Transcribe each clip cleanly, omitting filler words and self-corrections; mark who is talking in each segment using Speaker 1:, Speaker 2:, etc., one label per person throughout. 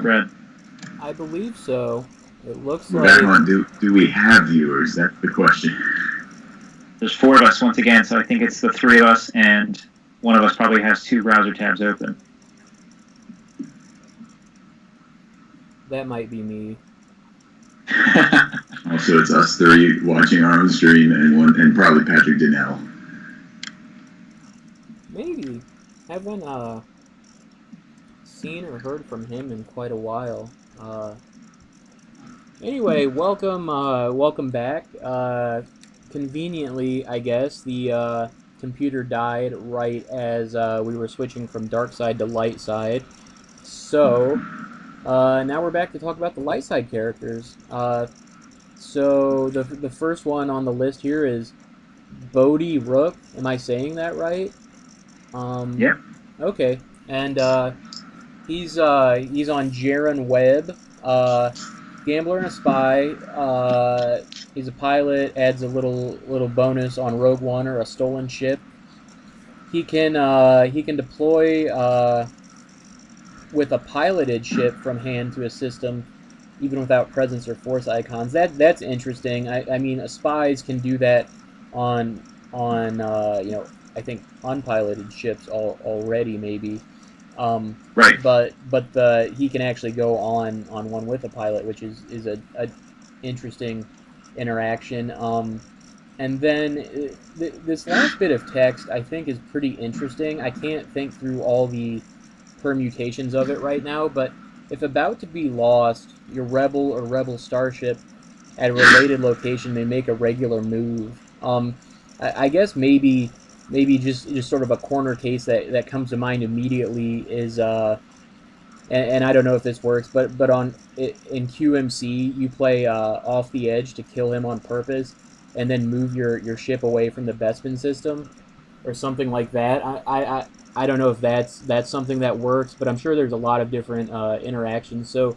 Speaker 1: Brad?
Speaker 2: I believe so. It looks
Speaker 3: Bad
Speaker 2: like
Speaker 3: one. Do we have viewers? That's the question.
Speaker 1: There's four of us once again, so I think it's the three of us, and one of us probably has two browser tabs open.
Speaker 2: that might be me.
Speaker 3: Also, it's us three watching our own stream, and probably Patrick Donnell.
Speaker 2: Maybe. Haven't seen or heard from him in quite a while. Anyway, welcome back. Conveniently, I guess the computer died right as we were switching from dark side to light side. So now we're back to talk about the light side characters. So the first one on the list here is Bodhi Rook. Am I saying that right?
Speaker 1: Yep.
Speaker 2: Okay, and he's on Jaren Webb. Gambler and a spy. He's a pilot. Adds a little bonus on Rogue One or a stolen ship. He can deploy with a piloted ship from hand to a system, even without presence or force icons. That's interesting. I mean, spies can do that on I think unpiloted ships already maybe.
Speaker 1: Right.
Speaker 2: But he can actually go on one with a pilot, which is a interesting interaction. And then this last bit of text I think is pretty interesting. I can't think through all the permutations of it right now, but if about to be lost, your rebel or rebel starship at a related location may make a regular move. I guess maybe just sort of a corner case that comes to mind immediately is and I don't know if this works, but in QMC you play off the edge to kill him on purpose, and then move your ship away from the Bespin system, or something like that. I don't know if that's something that works, but I'm sure there's a lot of different interactions. So,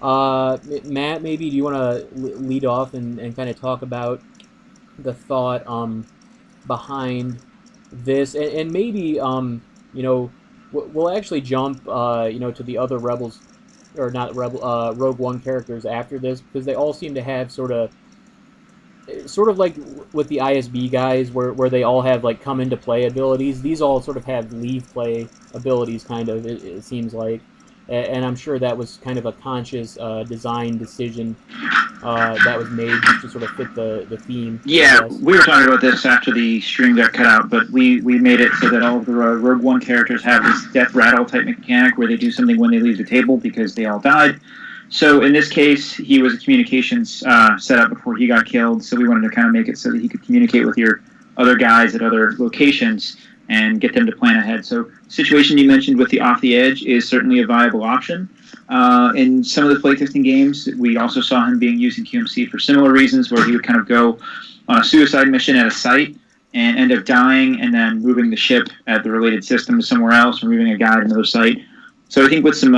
Speaker 2: Matt, maybe do you want to lead off and kind of talk about the thought behind this, and maybe we'll actually jump to the other rebels, or not rebel Rogue One characters after this, because they all seem to have sort of like with the ISB guys, where they all have like come into play abilities. These all sort of have leave play abilities, kind of. It seems like, and I'm sure that was kind of a conscious design decision that was made to sort of fit the theme.
Speaker 1: Yeah, we were talking about this after the stream got cut out, but we made it so that all of the Rogue One characters have this death rattle type mechanic where they do something when they leave the table because they all died. So in this case, he was a communications setup before he got killed, so we wanted to kind of make it so that he could communicate with your other guys at other locations and get them to plan ahead. So the situation you mentioned with the off the edge is certainly a viable option. In some of the playtesting games, we also saw him being used in QMC for similar reasons, where he would kind of go on a suicide mission at a site and end up dying and then moving the ship at the related system to somewhere else, or moving a guy to another site. So I think with some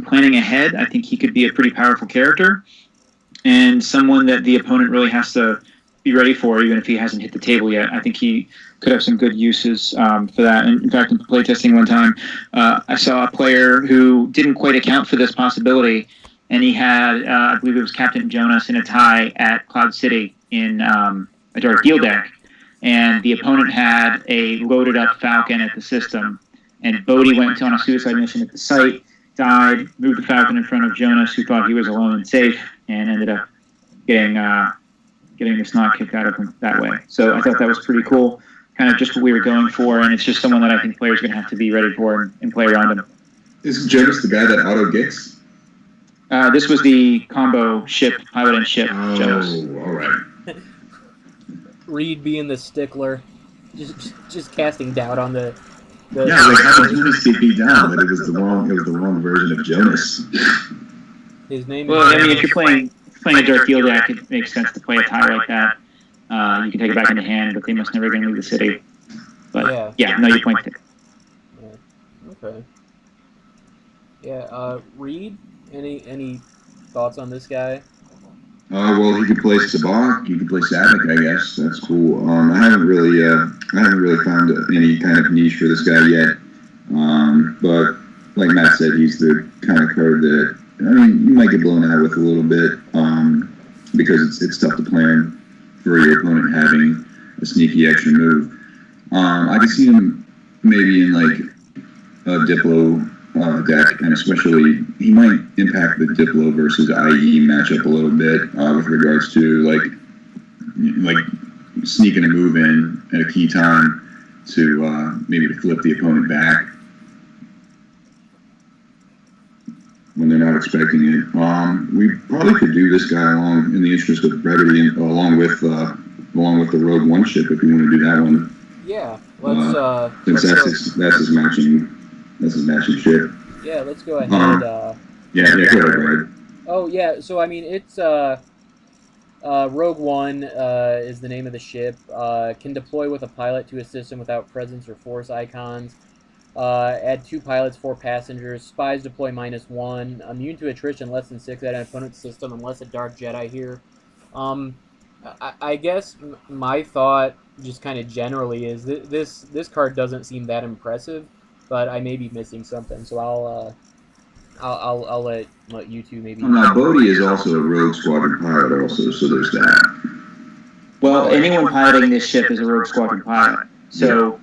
Speaker 1: planning ahead, I think he could be a pretty powerful character and someone that the opponent really has to be ready for, even if he hasn't hit the table yet. I think he could have some good uses for that. And in fact, in playtesting one time, I saw a player who didn't quite account for this possibility, and he had, I believe it was Captain Jonas in a tie at Cloud City in a Dark Deal deck, and the opponent had a loaded up Falcon at the system, and Bodhi went on a suicide mission at the site, died, moved the Falcon in front of Jonas, who thought he was alone and safe, and ended up getting the snot kicked out of him that way. So I thought that was pretty cool, kind of just what we were going for, and it's just someone that I think players are going to have to be ready for and play around him.
Speaker 3: Is Jonas the guy that auto gets?
Speaker 1: This was the combo ship, pilot and ship, Jonas.
Speaker 3: Oh, all right.
Speaker 2: Reed being the stickler, just casting doubt on the
Speaker 3: yeah, like how did Jonas get beat down? That it was the wrong version of Jonas.
Speaker 2: His name.
Speaker 1: Well, I mean, if you're playing a Dark Deal deck, it makes sense to play a tie like that. You can take it back into hand, but they must never going to leave the city. But yeah, no, you point it.
Speaker 2: Yeah. Okay. Yeah. Reed, any thoughts on this guy?
Speaker 3: Well, he could play Sabak. He could play Savik, I guess. That's cool. I haven't really found any kind of niche for this guy yet. But like Matt said, he's the kind of card that I mean, you might get blown out with a little bit because it's tough to plan for your opponent having a sneaky extra move. I can see him maybe in like a Diplo deck, and especially he might impact the Diplo versus IE matchup a little bit with regards to like sneaking a move in at a key time to maybe to flip the opponent back when they're not expecting it. We probably could do this guy along in the interest of brevity, along with the Rogue One ship if you want to do that one.
Speaker 2: Yeah,
Speaker 3: since that's his matching ship.
Speaker 2: Yeah, let's go ahead.
Speaker 3: Yeah, go ahead, Brad.
Speaker 2: Oh yeah, so I mean it's Rogue One is the name of the ship. Can deploy with a pilot to a system without presence or force icons. Add 2 pilots, 4 passengers. Spies deploy -1. Immune to attrition less than 6 at an opponent's system unless a Dark Jedi here. I guess my thought, just kind of generally, is this card doesn't seem that impressive, but I may be missing something. So I'll let you two maybe.
Speaker 3: Now Bodhi is also a Rogue Squadron pilot, also, so there's that.
Speaker 1: Well, anyone piloting this ship is a Rogue Squadron pilot, so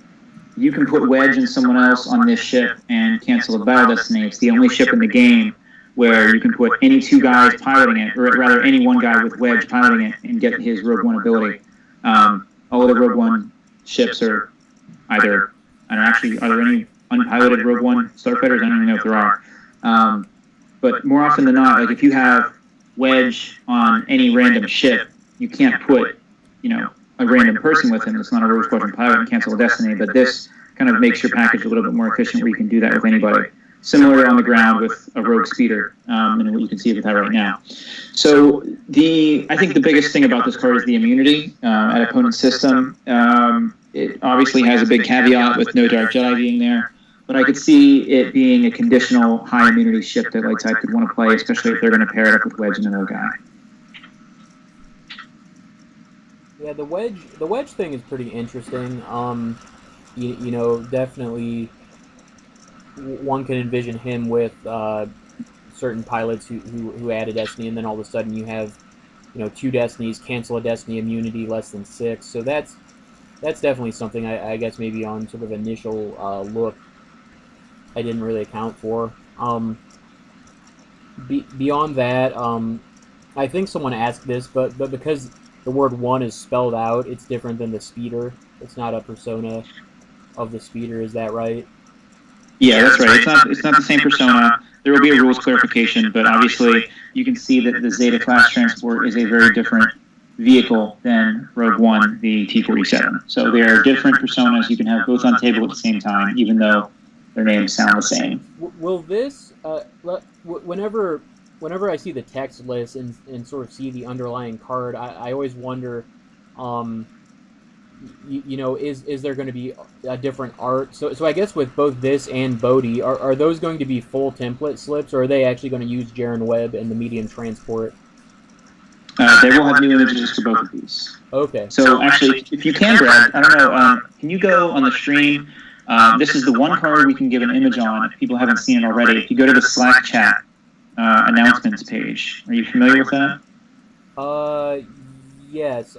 Speaker 1: you can put Wedge and someone else on this ship and cancel a battle destiny. It's the only ship in the game where you can put any 2 guys piloting it, or rather any 1 guy with Wedge piloting it and get his Rogue One ability. All of the Rogue One ships are either, I don't actually, are there any unpiloted Rogue One starfighters? I don't even know if there are. But more often than not, like if you have Wedge on any random ship, you can't put, a random person with him that's not a Rogue Squadron pilot and cancel a destiny, but this kind of makes your package a little bit more efficient where you can do that with anybody. Similarly on the ground with a Rogue Speeder, and what you can see with that right now. So I think the biggest thing about this card is the immunity at opponent's system. It obviously has a big caveat with no Dark Jedi being there, but I could see it being a conditional high immunity ship that light type could want to play, especially if they're going to pair it up with Wedge and another guy.
Speaker 2: Yeah, the wedge thing is pretty interesting. Definitely one can envision him with certain pilots who add a destiny, and then all of a sudden you have 2 destinies, cancel a destiny, immunity less than 6. So that's definitely something I guess maybe on sort of initial look I didn't really account for. Beyond that, I think someone asked this, but because the word 1 is spelled out, it's different than the speeder. It's not a persona of the speeder. Is that right?
Speaker 1: Yeah, that's right. It's not the same persona. There will be a rules clarification, but obviously you can see that the Zeta class transport is a very different vehicle than Rogue One, the T-47. So they are different personas. You can have both on table at the same time, even though their names sound the same.
Speaker 2: Will this, whenever I see the text list and sort of see the underlying card, I always wonder, is there going to be a different art? So I guess with both this and Bodhi, are those going to be full template slips, or are they actually going to use Jaren Webb and the medium transport?
Speaker 1: They will have new images for both of these.
Speaker 2: Okay.
Speaker 1: So actually, if you can, Brad, I don't know, can you go on the stream? This is the one card we can give an image on if people haven't seen it already. If you go to the Slack chat announcements page, are you familiar with that?
Speaker 2: Yes.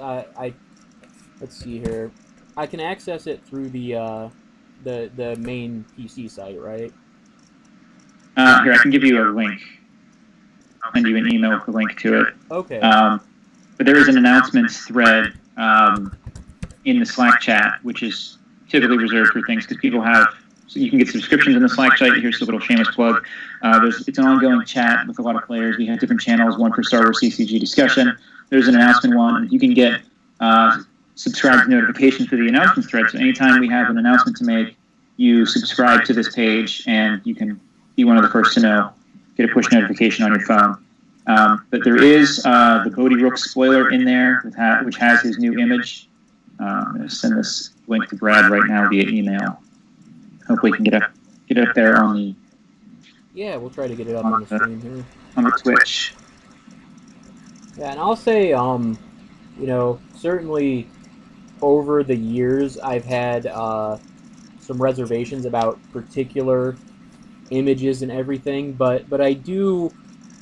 Speaker 2: Let's see here. I can access it through the main PC site, right?
Speaker 1: Here, I can give you a link. I'll send you an email with a link to it.
Speaker 2: Okay.
Speaker 1: But there is an announcements thread in the Slack chat, which is typically reserved for things because people have. So you can get subscriptions in the Slack chat. Here's a little shameless plug. It's an ongoing chat with a lot of players. We have different channels. One for Star Wars CCG discussion. There's an announcement one. You can get subscribe to notifications for the announcements thread. So anytime we have an announcement to make, you subscribe to this page, and you can be one of the first to know. Get a push notification on your phone. But there is the Bodhi Rook spoiler in there, which has his new image. I'm going to send this link to Brad right now via email. Hopefully we can get it up there on the...
Speaker 2: Yeah, we'll try to get it up on the stream here.
Speaker 1: On the Twitch.
Speaker 2: Yeah, and I'll say, certainly over the years I've had some reservations about particular images and everything, but I do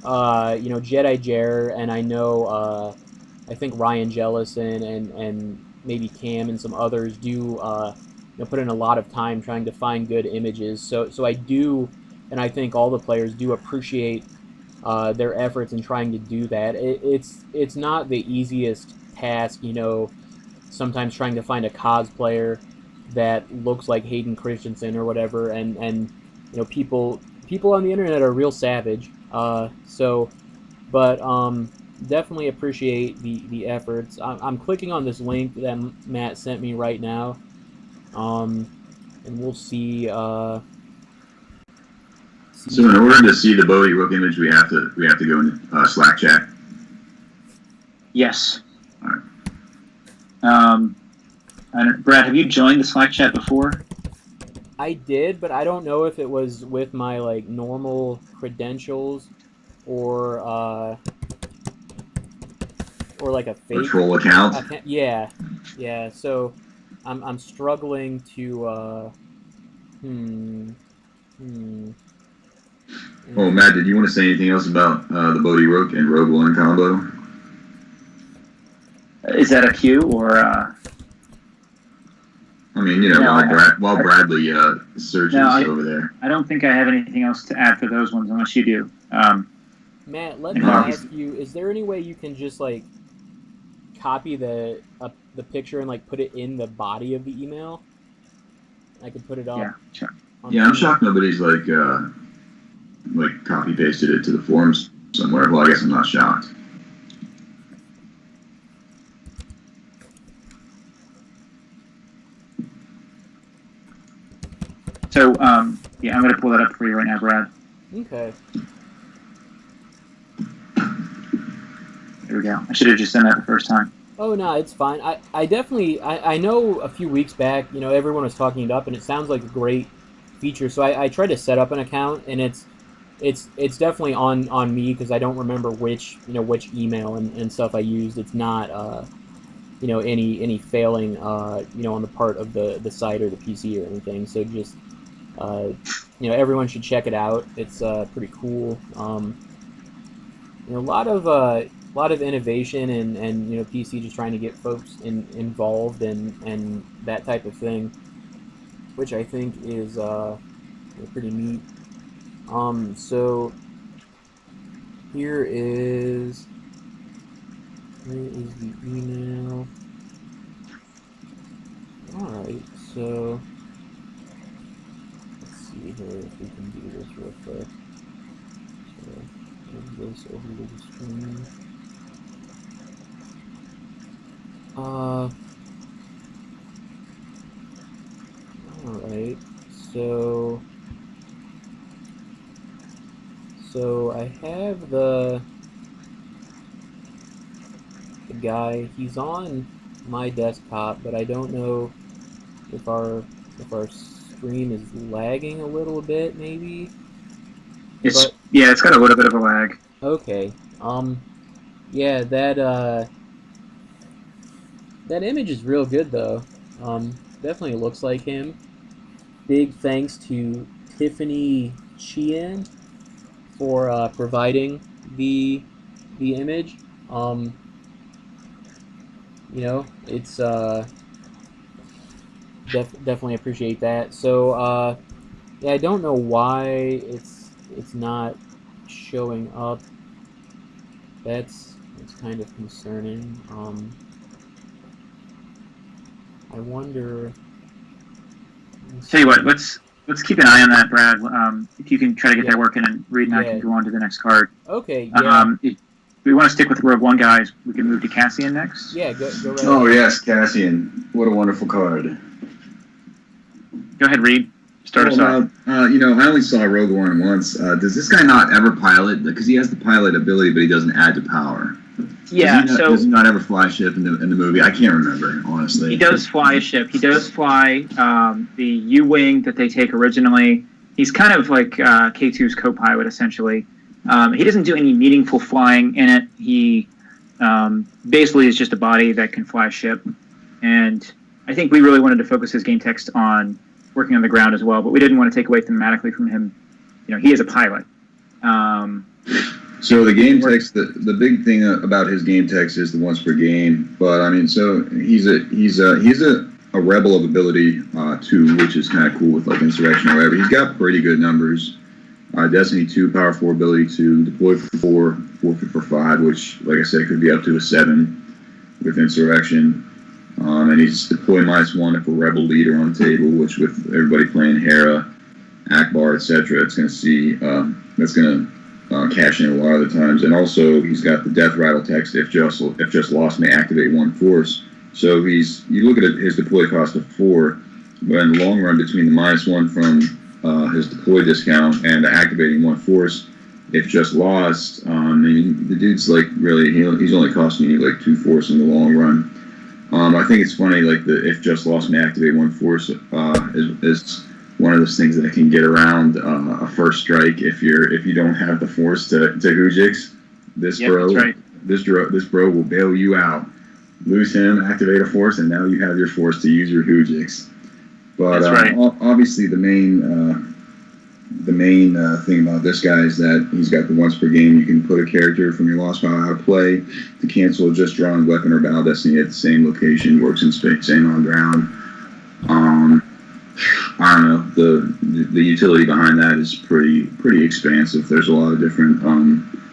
Speaker 2: Jedi Jer, and I know I think Ryan Jellison and maybe Cam and some others do put in a lot of time trying to find good images. So I do, and I think all the players do appreciate their efforts in trying to do that. It's not the easiest task, sometimes trying to find a cosplayer that looks like Hayden Christensen or whatever, and people on the internet are real savage. But definitely appreciate the efforts. I'm clicking on this link that Matt sent me right now, and we'll see.
Speaker 3: So in order to see the Bodhi Rook image, we have to go in Slack chat.
Speaker 1: Yes.
Speaker 3: All right.
Speaker 1: Brad, have you joined the Slack chat before?
Speaker 2: I did, but I don't know if it was with my normal credentials or like a fake
Speaker 3: troll account.
Speaker 2: Yeah. So I'm struggling to.
Speaker 3: Oh, Matt, did you want to say anything else about the Bodhi Rook and Rogue One combo?
Speaker 1: Is that a cue or?
Speaker 3: I mean, while Bradley searches over there.
Speaker 1: I don't think I have anything else to add for those ones, unless you do.
Speaker 2: Matt, let me ask you: is there any way you can just copy the picture and put it in the body of the email? I could put it up.
Speaker 1: Yeah, sure.
Speaker 3: Yeah, I'm shocked nobody's copy pasted it to the forums somewhere. Well, I guess I'm not shocked.
Speaker 1: So, I'm going to pull that up for you right now, Brad.
Speaker 2: Okay.
Speaker 1: There we go. I should have just done that the first time.
Speaker 2: Oh, no, it's fine. I definitely, I know a few weeks back, everyone was talking it up, and it sounds like a great feature. So I tried to set up an account, and it's definitely on me because I don't remember which email and stuff I used. It's not, any failing, on the part of the site or the PC or anything. So just, everyone should check it out. It's pretty cool. A lot of innovation and PC just trying to get folks involved and that type of thing, which I think is pretty neat. So here is the email. Alright, so let's see here if we can do this real quick. So move this over to the screen. Alright, so I have the guy. He's on my desktop, but I don't know if our stream is lagging a little bit, maybe.
Speaker 1: It's got a little bit of a lag.
Speaker 2: Okay. Yeah, that image is real good though. Definitely looks like him. Big thanks to Tiffany Sheehan for providing the image. It's definitely appreciate that. So I don't know why it's not showing up. That's kind of concerning. I wonder.
Speaker 1: Tell you what, let's keep an eye on that, Brad. If you can try to get that working, and Reed and I can go on to the next card.
Speaker 2: Okay. Yeah.
Speaker 1: If we want to stick with Rogue One, guys, we can move to Cassian next.
Speaker 2: Yeah. Go right.
Speaker 3: Oh yes, Cassian. What a wonderful card.
Speaker 1: Go ahead, Reed. Start us off.
Speaker 3: I only saw Rogue One once. Does this guy not ever pilot? Because he has the pilot ability, but he doesn't add to power.
Speaker 1: Yeah,
Speaker 3: does he not ever fly a ship in the movie? I can't remember, honestly.
Speaker 1: He does fly a ship. He does fly the U-Wing that they take originally. He's kind of like K2's co-pilot, essentially. He doesn't do any meaningful flying in it. He basically is just a body that can fly a ship. And I think we really wanted to focus his game text on working on the ground as well, but we didn't want to take away thematically from him. He is a pilot.
Speaker 3: So the game text, the big thing about his game text is the once per game. But I mean, so he's a rebel of ability too, which is kind of cool with like insurrection or whatever. He's got pretty good numbers. Destiny 2, power 4 ability 2, deploy for 4, forfeit for 5, which, like I said, could be up to a 7 with insurrection. And he's deploy -1 if a rebel leader on the table, which with everybody playing Hera, Akbar, etc., it's going to see that's going to cash in a lot of the times. And also, he's got the death rattle text. If just lost, may activate 1 force. So you look at his deploy cost of 4, but in the long run, between the -1 from his deploy discount and activating 1 force, if just lost, I mean, the dude's like really he's only costing you like 2 force in the long run. I think it's funny, like the if just lost may activate 1 force is one of those things that can get around a first strike if you don't have the force to Hujix. This bro will bail you out. Lose him, activate a force, and now you have your force to use your Hujix. But obviously the main thing about this guy is that he's got the once per game. You can put a character from your lost file out of play to cancel a just drawn weapon or battle destiny at the same location. Works in space and on ground. I don't know. The utility behind that is pretty expansive. There's a lot of different.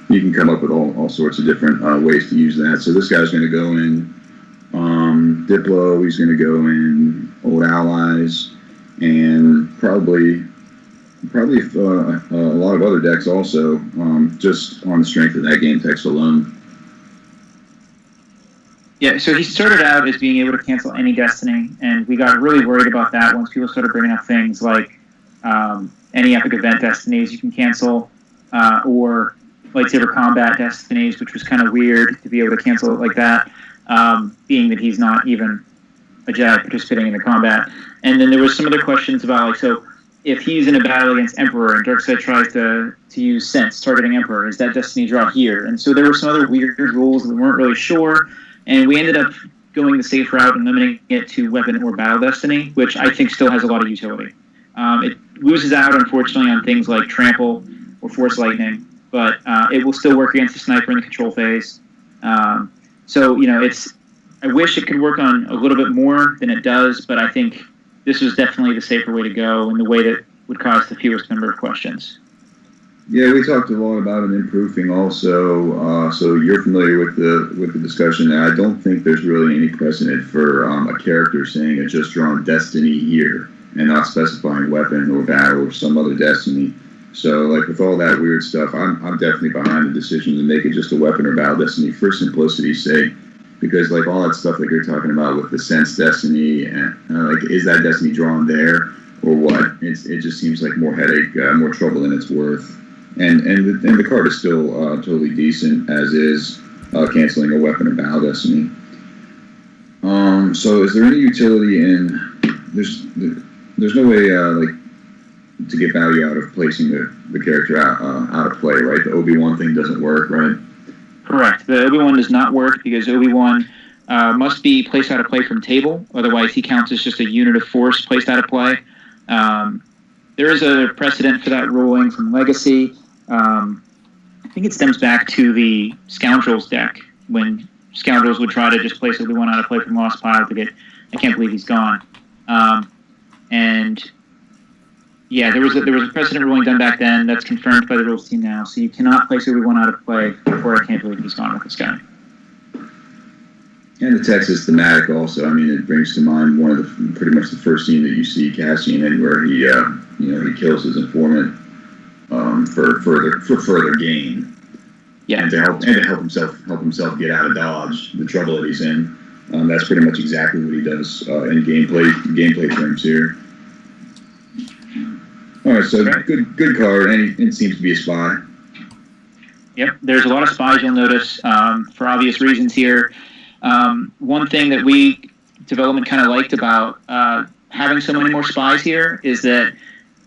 Speaker 3: You can come up with all sorts of different ways to use that. So this guy's going to go in Diplo. He's going to go in Old Allies, and probably a lot of other decks also, just on the strength of that game text alone.
Speaker 1: Yeah, so he started out as being able to cancel any destiny, and we got really worried about that once people started bringing up things like any epic event destinies you can cancel, or lightsaber combat destinies, which was kind of weird to be able to cancel it like that, being that he's not even a Jedi participating in the combat. And then there was some other questions about, like, so if he's in a battle against Emperor and Darkseid tries to use Sense targeting Emperor, is that destiny draw here? And so there were some other weird rules that we weren't really sure, and we ended up going the safe route and limiting it to weapon or battle destiny, which I think still has a lot of utility. It loses out, unfortunately, on things like Trample or Force Lightning, but it will still work against the sniper in the control phase. So, I wish it could work on a little bit more than it does, but I think this was definitely the safer way to go and the way that would cause the fewest number of questions.
Speaker 3: Yeah, we talked a lot about it improofing also, so you're familiar with the discussion. I don't think there's really any precedent for a character saying a just drawn destiny here and not specifying weapon or battle or some other destiny. So, like, with all that weird stuff, I'm definitely behind the decision to make it just a weapon or battle destiny for simplicity's sake. Because, like, all that stuff that you're talking about with the Sense destiny, and like, is that destiny drawn there or what? It just seems like more headache, more trouble than it's worth. And the card is still totally decent, as is canceling a weapon or battle destiny. So, is there any utility in? There's no way like to get value out of placing the character out of play, right? The Obi-Wan thing doesn't work, right?
Speaker 1: Correct. The Obi-Wan does not work because Obi-Wan must be placed out of play from table. Otherwise, he counts as just a unit of force placed out of play. There is a precedent for that ruling from Legacy. I think it stems back to the Scoundrels deck, when Scoundrels would try to just place Obi-Wan out of play from Lost Pile to get... I can't believe he's gone. And... yeah, there was a precedent ruling done back then that's confirmed by the rules team now, so you cannot place Obi-Wan out of play before I can't believe he's gone with this guy.
Speaker 3: And the text is thematic also. I mean, it brings to mind one of pretty much the first scene that you see Cassian in, where he kills his informant for further gain. Yeah, and to help himself get out of Dodge, the trouble that he's in. That's pretty much exactly what he does in gameplay terms here. All right, so good card, and it seems to be a spy.
Speaker 1: Yep, there's a lot of spies you'll notice for obvious reasons here. One thing that we development kind of liked about having so many more spies here is that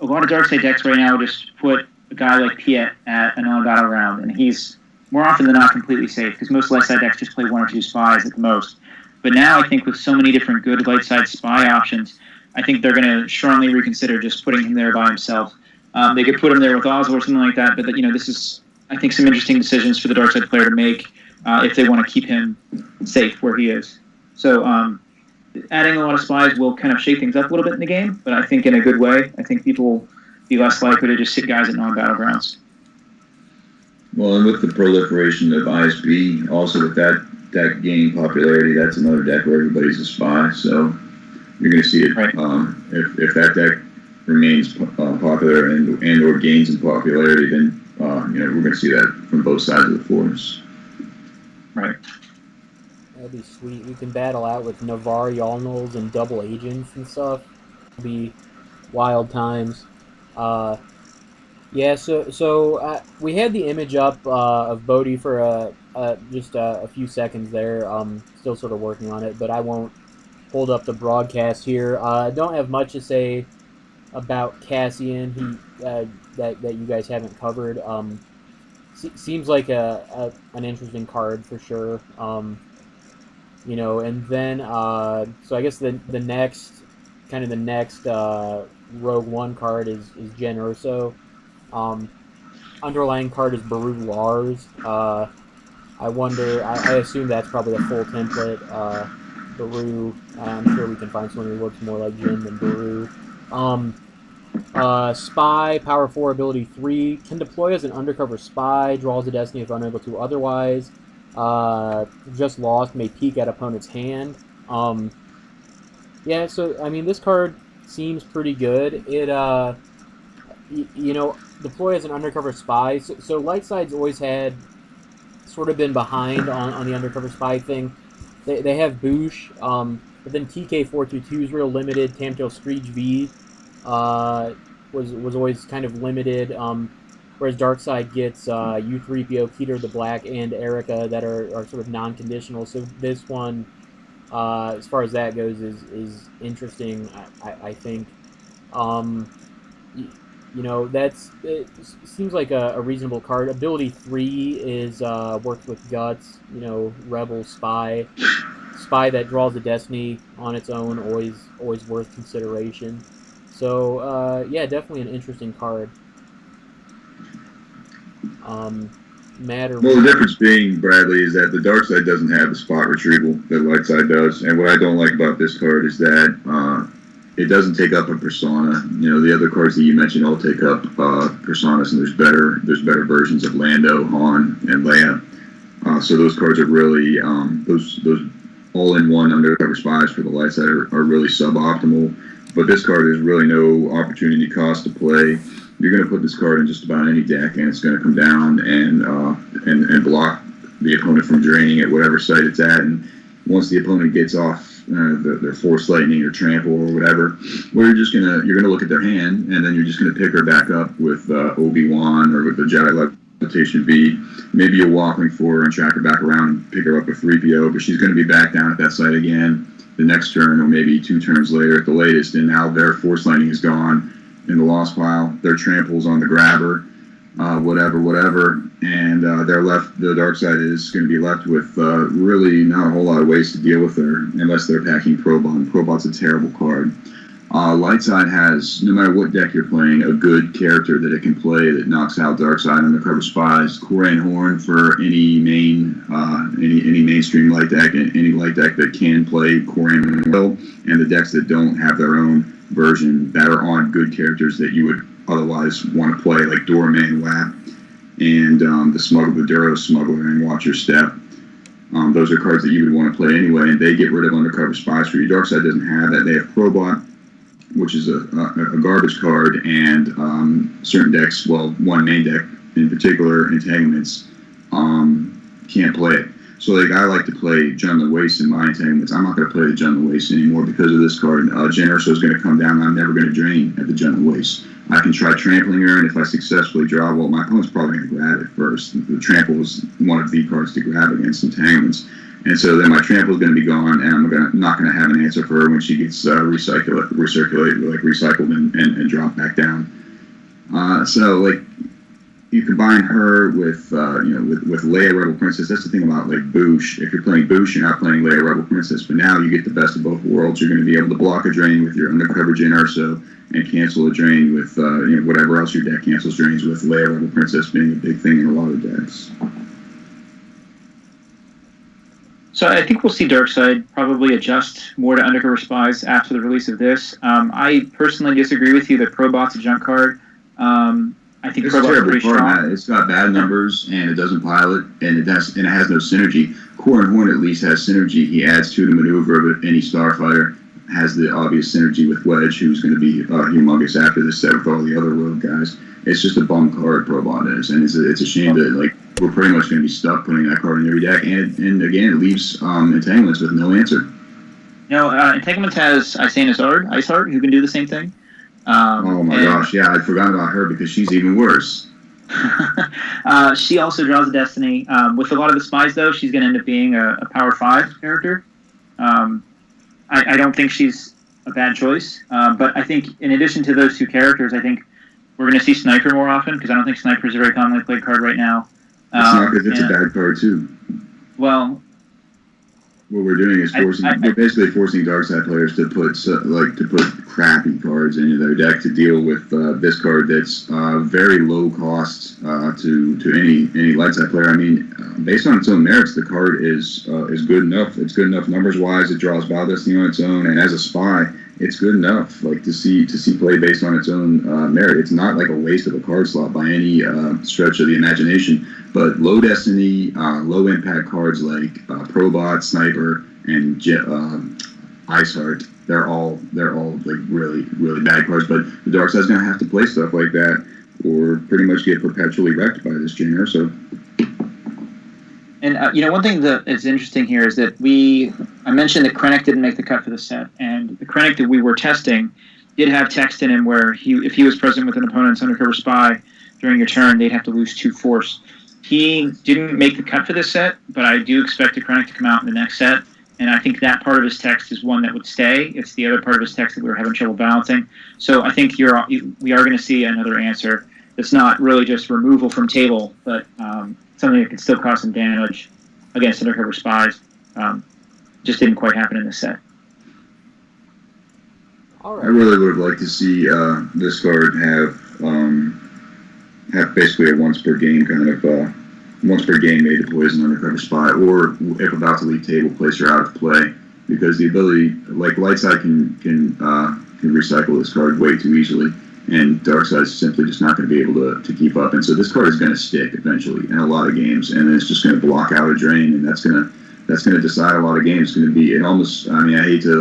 Speaker 1: a lot of Darkseid decks right now just put a guy like Piet at an on-battle round, and he's more often than not completely safe, because most light side decks just play 1 or 2 spies at the most. But now I think with so many different good light side spy options, I think they're going to strongly reconsider just putting him there by himself. They could put him there with Oslo or something like that, but this is I think, some interesting decisions for the dark side player to make if they want to keep him safe where he is. So adding a lot of spies will kind of shake things up a little bit in the game, but I think in a good way. I think people will be less likely to just sit guys at non-battlegrounds.
Speaker 3: Well, and with the proliferation of ISB, also with that gaining popularity, that's another deck where everybody's a spy. So you're going to see it.
Speaker 1: Right.
Speaker 3: If that deck remains popular and or gains in popularity, then we're going to see that from both sides of the force.
Speaker 1: Right.
Speaker 2: That'd be sweet. We can battle out with Navarre Yalnals and double agents and stuff. It'll be wild times. Yeah, so we had the image up of Bodhi for just a few seconds there. Still sort of working on it, but I won't hold up the broadcast here. I don't have much to say about Cassian. That you guys haven't covered. Seems like an interesting card for sure. And then so I guess the next Rogue One card is Jen Urso. Underlying card is Baru Lars. I wonder. I assume that's probably the full template. Baru. I'm sure we can find someone who looks more like Jin than Baru. Spy, power 4, ability 3, can deploy as an undercover spy, draws a destiny if unable to otherwise. Just lost, may peek at opponent's hand. Yeah, so I mean this card seems pretty good. It deploy as an undercover spy. So Light Side's always had sort of been behind on the undercover spy thing. They have Boosh, but then TK422 is real limited. Tamtail Screech V was always kind of limited. Whereas Darkside gets U3PO, Keter the Black, and Erica that are sort of non-conditional. So this one, as far as that goes, is interesting. I think. It seems like a reasonable card. Ability 3 is works with Guts. Rebel Spy that draws a destiny on its own. Always worth consideration. So yeah, definitely an interesting card.
Speaker 3: The difference being, Bradley, is that the dark side doesn't have the spot retrieval that light side does, and what I don't like about this card is that it doesn't take up a persona. The other cards that you mentioned all take up personas, and there's better versions of Lando, Han, and Leia. So those cards are really those all-in-one undercover spies for the light side are really suboptimal. But this card is really no opportunity cost to play. You're going to put this card in just about any deck, and it's going to come down and block the opponent from draining at whatever site it's at. And once the opponent gets off their Force Lightning or Trample or whatever, you're gonna look at their hand, and then you're just going to pick her back up with Obi-Wan or with the Jedi Levitation V. Maybe you'll Walkling for her and track her back around and pick her up with 3PO, but she's going to be back down at that site again the next turn, or maybe 2 turns later at the latest, and now their Force Lightning is gone in the lost pile, their Trample's on the grabber, whatever, and they're left. The dark side is going to be left with really not a whole lot of ways to deal with her, unless they're packing Probot. Probot's a terrible card. Light side has, no matter what deck you're playing, a good character that it can play that knocks out dark side undercover spies. Koran Horn for any mainstream light deck, and any light deck that can play Koran will, and the decks that don't have their own version that are on good characters that you would otherwise want to play, like Doorman Wap and the Duro Smuggler and Watch Your Step. Those are cards that you would want to play anyway, and they get rid of undercover spies for you. Darkside doesn't have that. They have Probot, which is a garbage card, and certain decks, one main deck in particular, Entanglements, can't play it. So I like to play Jundla Waste in my Entanglements. I'm not going to play the Jundla Waste anymore because of this card. Jen Urso is going to come down, and I'm never going to drain at the Jundla Waste. I can try trampling her, and if I successfully draw, my opponent's probably going to grab it first. The Trample is one of the cards to grab against Entanglements. And so then my Trample is going to be gone, and I'm not going to have an answer for her when she gets recycled and dropped back down. you combine her with with Leia Rebel Princess. That's the thing about like Boosh. If you're playing Boosh, you're not playing Leia Rebel Princess. But now you get the best of both worlds. You're going to be able to block a drain with your undercover Jyn Erso and cancel a drain with whatever else your deck cancels drains with. Leia Rebel Princess being a big thing in a lot of decks.
Speaker 1: So I think we'll see Darkseid probably adjust more to Undercover Spies after the release of this. I personally disagree with you that Probot's a junk card. I think
Speaker 3: It's
Speaker 1: Probot's
Speaker 3: a terrible
Speaker 1: pretty
Speaker 3: card,
Speaker 1: strong.
Speaker 3: Matt. It's got bad numbers and it doesn't pilot and it has no synergy. Core and Horn at least has synergy. He adds to the maneuver of any Starfighter. Has the obvious synergy with Wedge, who's going to be humongous after this set with all the other rogue guys. It's just a bum card, Probot is, and it's a shame that like we're pretty much going to be stuck putting that card in every deck. And again, it leaves Entanglements with no answer.
Speaker 1: Entanglements has Ice Heart, who can do the same thing.
Speaker 3: Oh my gosh, yeah, I forgot about her because she's even worse.
Speaker 1: She also draws a Destiny. With a lot of the spies, though, she's going to end up being a Power 5 character. I don't think she's a bad choice. But I think in addition to those two characters, I think we're going to see Sniper more often because I don't think Sniper is a very commonly played card right now.
Speaker 3: It's not because it's a bad card, too.
Speaker 1: Well,
Speaker 3: what we're doing is we're basically forcing Darkseid players to put crappy cards into their deck to deal with this card that's very low cost to any light side player. I mean, based on its own merits, the card is good enough. It's good enough numbers wise. It draws Battle Destiny on its own, and as a spy, it's good enough. Like to see play based on its own merit. It's not like a waste of a card slot by any stretch of the imagination. But low Destiny, low impact cards like Probot, Sniper, and Iceheart, they're all like really, really bad cards. But the Darkseid's going to have to play stuff like that or pretty much get perpetually wrecked by this Jyn Erso.
Speaker 1: And one thing that is interesting here is that I mentioned that Krennic didn't make the cut for the set, and the Krennic that we were testing did have text in him where if he was present with an opponent's undercover spy during your turn, they'd have to lose 2 force. He didn't make the cut for this set, but I do expect a Krennic to come out in the next set, and I think that part of his text is one that would stay. It's the other part of his text that we were having trouble balancing. So I think we are going to see another answer that's not really just removal from table, but something that can still cause some damage against undercover spies. Just didn't quite happen in this set.
Speaker 2: All right.
Speaker 3: I really would have liked to see this card have basically a once per game made to poison undercover spy, or if about to leave table, place her out of play, because the ability like Lightside can recycle this card way too easily, and Darkside's simply just not going to be able to keep up, and so this card is going to stick eventually in a lot of games, and it's just going to block out a drain, and that's going to decide a lot of games. It's going to be I hate to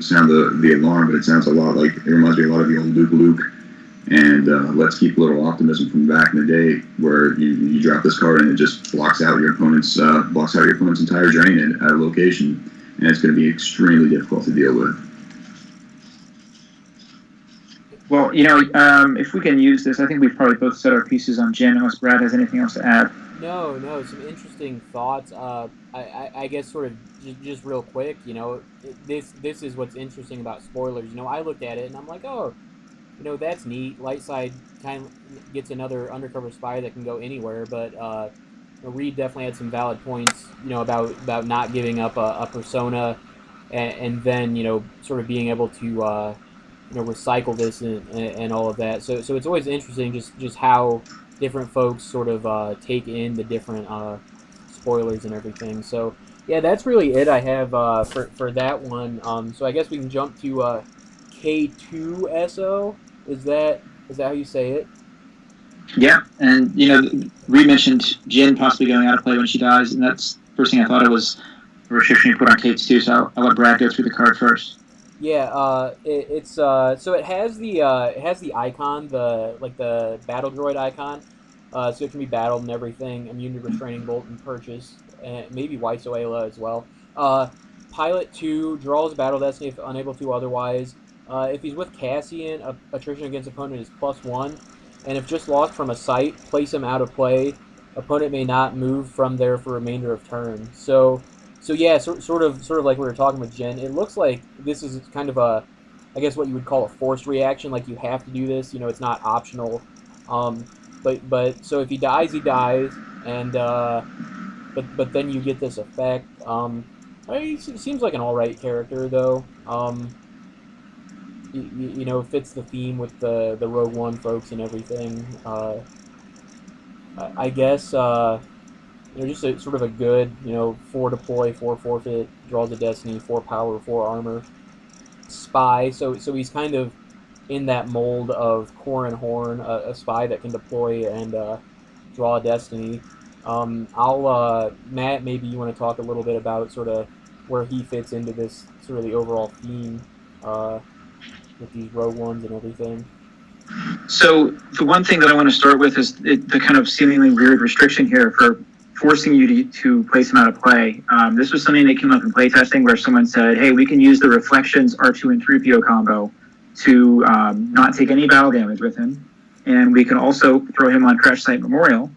Speaker 3: sound the alarm, but it sounds a lot like it reminds me a lot of the old Luke. And let's keep a little optimism from back in the day, where you drop this card and it just blocks out your opponent's entire drain at a location, and it's going to be extremely difficult to deal with.
Speaker 1: Well, if we can use this, I think we've probably both set our pieces on Jyn, unless Brad has anything else to add.
Speaker 2: No, some interesting thoughts. I guess sort of just real quick, this is what's interesting about spoilers. I looked at it and I'm like, oh, that's neat. Lightside kind of gets another undercover spy that can go anywhere, but Reed definitely had some valid points, about not giving up a persona, and then sort of being able to recycle this and all of that. So it's always interesting just how different folks sort of take in the different spoilers and everything. So yeah, that's really it I have for that one. So I guess we can jump to K2SO. Is that how you say it?
Speaker 1: Yeah, and Reed mentioned Jyn possibly going out of play when she dies, and that's the first thing I thought it was a restriction you put on Kate's too. So I'll let Brad go through the card first.
Speaker 2: Yeah, it's so it has the icon, the battle droid icon, so it can be battled and everything. Immune to restraining bolt and purchase, and maybe White's Oela as well. Pilot 2 draws battle destiny if unable to otherwise. If he's with Cassian, attrition against opponent is +1, and if just lost from a site, place him out of play. Opponent may not move from there for remainder of turn. So yeah, sort of like we were talking with Jyn. It looks like this is kind of I guess what you would call a forced reaction. Like you have to do this. It's not optional. but so if he dies, he dies, and but then you get this effect. He seems like an all right character though. You know, fits the theme with the Rogue One folks and everything. I guess you know, just a sort of a good, you know, 4 deploy, 4 forfeit, draws a destiny, 4 power, 4 armor spy. So he's kind of in that mold of Core and Horn, a spy that can deploy and draw a destiny. I'll Matt, maybe you want to talk a little bit about sort of where he fits into this sort of the overall theme uh, with these Rogue Ones and everything.
Speaker 1: So the one thing that I want to start with is the kind of seemingly weird restriction here for forcing you to place him out of play. This was something that came up in playtesting where someone said, hey, we can use the Reflections R2 and 3PO combo to not take any battle damage with him. And we can also throw him on Crash Site Memorial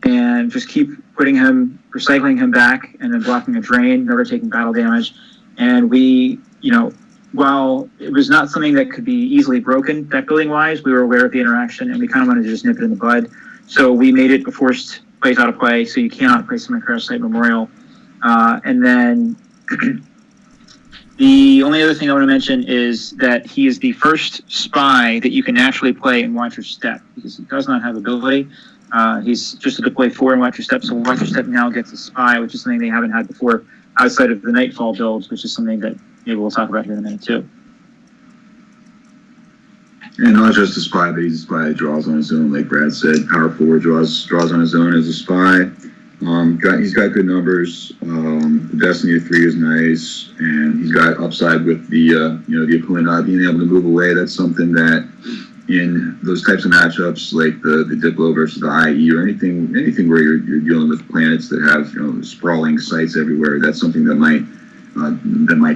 Speaker 1: and just keep putting him, recycling him back and then blocking a drain, never taking battle damage. And we, you know, while it was not something that could be easily broken deck building wise, we were aware of the interaction and we kind of wanted to just nip it in the bud. So we made it a forced place out of play, so you cannot place him in Crash Site Memorial. And then the only other thing I want to mention is that he is the first spy that you can naturally play in Watch Your Step because he does not have ability. He's just a deploy 4 in Watch Your Step, so Watch Your Step now gets a spy, which is something they haven't had before outside of the Nightfall builds, which is something that maybe we'll talk about here in a minute too.
Speaker 3: And not just a spy, but he's a spy that draws on his own, like Brad said. Power 4 draws on his own as a spy. He's got good numbers. The Destiny of 3 is nice, and he's got upside with the the opponent not being able to move away. That's something that in those types of matchups, like the Diplo versus the IE or anything where you're dealing with planets that have sprawling sites everywhere, that's something that might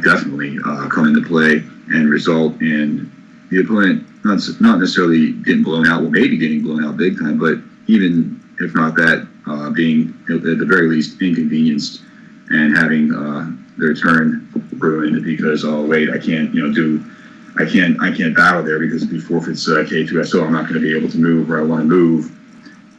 Speaker 3: definitely come into play and result in the opponent not necessarily getting blown out, well, maybe getting blown out big time, but even if not that, being at the very least inconvenienced and having their turn ruined because, oh wait, I can't battle there because if he forfeits K2SO, I'm not going to be able to move where I want to move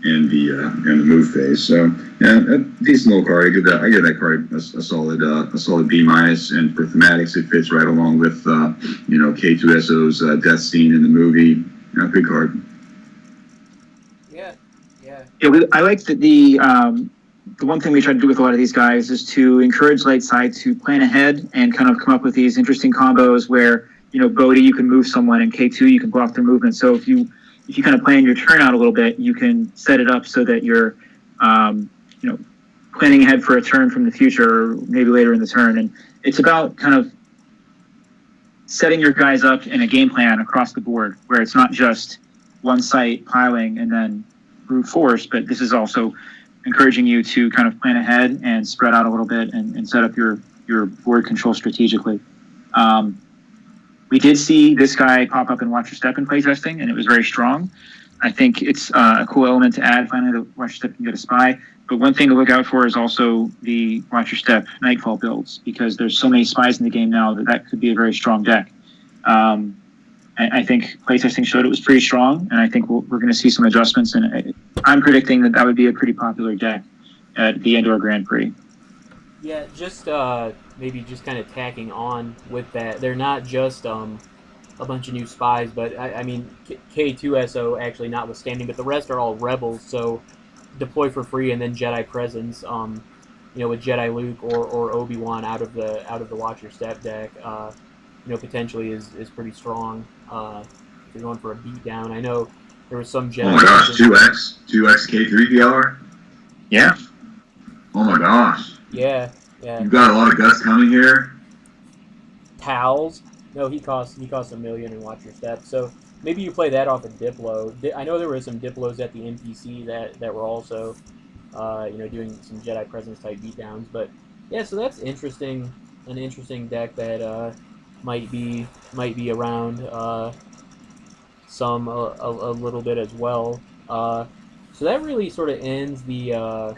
Speaker 3: in the move phase. So yeah, a decent little card. I give that card a solid B minus, and for thematics, it fits right along with K2SO's death scene in the movie. Yeah, good card.
Speaker 2: Yeah.
Speaker 1: I like that the one thing we try to do with a lot of these guys is to encourage light side to plan ahead and kind of come up with these interesting combos where Bodhi, you can move someone, and K2 you can block their movement. So if you kind of plan your turn out a little bit, you can set it up so that you're, planning ahead for a turn from the future, or maybe later in the turn. And it's about kind of setting your guys up in a game plan across the board, where it's not just one site piling and then brute force, but this is also encouraging you to kind of plan ahead and spread out a little bit and set up your board control strategically. We did see this guy pop up in Watch Your Step in playtesting, and it was very strong. I think it's a cool element to add. Finally, the Watch Your Step can get a spy. But one thing to look out for is also the Watch Your Step Nightfall builds, because there's so many spies in the game now that could be a very strong deck. I think playtesting showed it was pretty strong, and I think we're going to see some adjustments. And I'm predicting that would be a pretty popular deck at the Endor Grand Prix.
Speaker 2: Yeah, just maybe just kind of tacking on with that. They're not just a bunch of new spies, but I mean K2SO actually notwithstanding, but the rest are all rebels. So deploy for free and then Jedi presence. With Jedi Luke or Obi-Wan out of the Watch Your Step deck, potentially is pretty strong. If you're going for a beatdown, I know there was some Jedi.
Speaker 3: Oh my gosh, 2x K3PR.
Speaker 1: Yeah.
Speaker 3: Oh my gosh.
Speaker 2: Yeah.
Speaker 3: You've got a lot of guts coming here.
Speaker 2: Towels. No, he costs $1 million in Watch Your Step. So maybe you play that off a Diplo. I know there were some Diplos at the NPC that were also, doing some Jedi Presence type beatdowns. But yeah, so that's interesting. An interesting deck that might be around some a little bit as well. So that really sort of ends the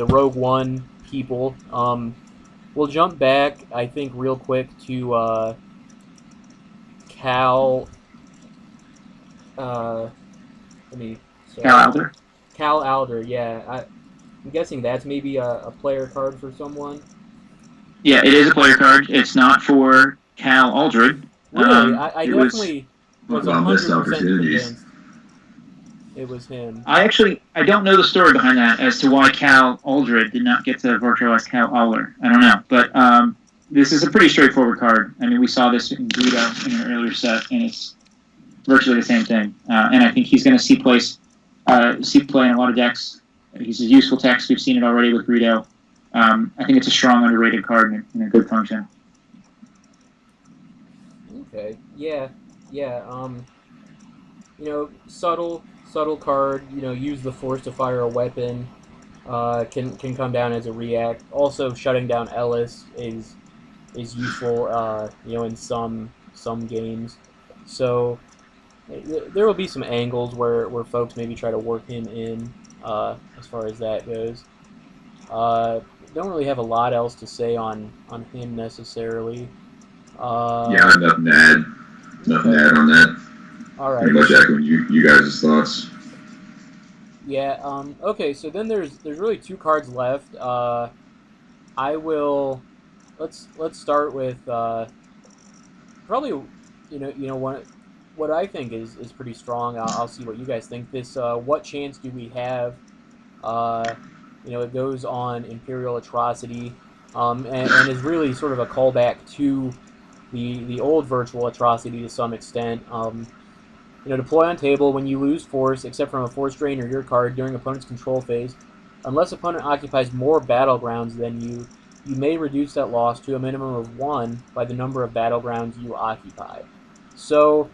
Speaker 2: Rogue One people. We'll jump back, I think, real quick to Cal let me.
Speaker 1: Cal
Speaker 2: Sorry,
Speaker 1: Alder.
Speaker 2: Cal Alder. Yeah, I'm guessing that's maybe a player card for someone.
Speaker 1: Yeah, it is a player card. It's not for Cal Aldred.
Speaker 2: Really, I
Speaker 1: It was.
Speaker 2: definitely
Speaker 3: Talk
Speaker 2: was
Speaker 3: about missed
Speaker 2: 100%
Speaker 3: opportunities.
Speaker 2: convinced it was him.
Speaker 1: I don't know the story behind that as to why Cal Aldred did not get to virtualize Cal Aller. I don't know, but this is a pretty straightforward card. I mean, we saw this in Guido in an earlier set, and it's virtually the same thing. And I think he's going to see play in a lot of decks. He's a useful text. We've seen it already with Guido. I think it's a strong, underrated card and a good function.
Speaker 2: Okay, yeah, yeah. Subtle card. Use the force to fire a weapon. Can come down as a react. Also, shutting down Ellis is useful. In some games. So there will be some angles where folks maybe try to work him in. As far as that goes. Don't really have a lot else to say on him necessarily.
Speaker 3: Yeah, I have nothing to add. Nothing to
Speaker 2: Okay.
Speaker 3: add on that.
Speaker 2: All
Speaker 3: Pretty
Speaker 2: right.
Speaker 3: much echoing you guys' thoughts.
Speaker 2: Yeah. Okay. So then there's really two cards left. I will. Let's start with probably one what I think is pretty strong. I'll see what you guys think. This what chance do we have? Uh, it goes on Imperial Atrocity, and is really sort of a callback to the old Virtual Atrocity to some extent. Deploy on table when you lose force, except from a force drain or your card during opponent's control phase. Unless opponent occupies more battlegrounds than you, you may reduce that loss to a minimum of 1 by the number of battlegrounds you occupy. So,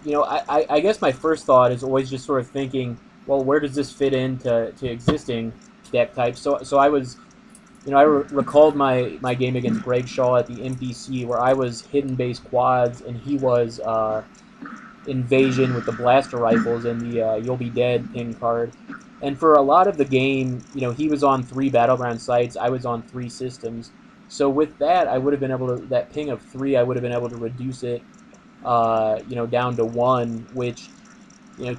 Speaker 2: I guess my first thought is always just sort of thinking, well, where does this fit into existing deck types? So I was, recalled my game against Greg Shaw at the MPC where I was hidden base quads and he was invasion with the blaster rifles and the You'll Be Dead pin card. And for a lot of the game, he was on 3 battleground sites, I was on 3 systems. So with that, I would have been able to, that ping of 3, I would have been able to reduce it, down to 1, which,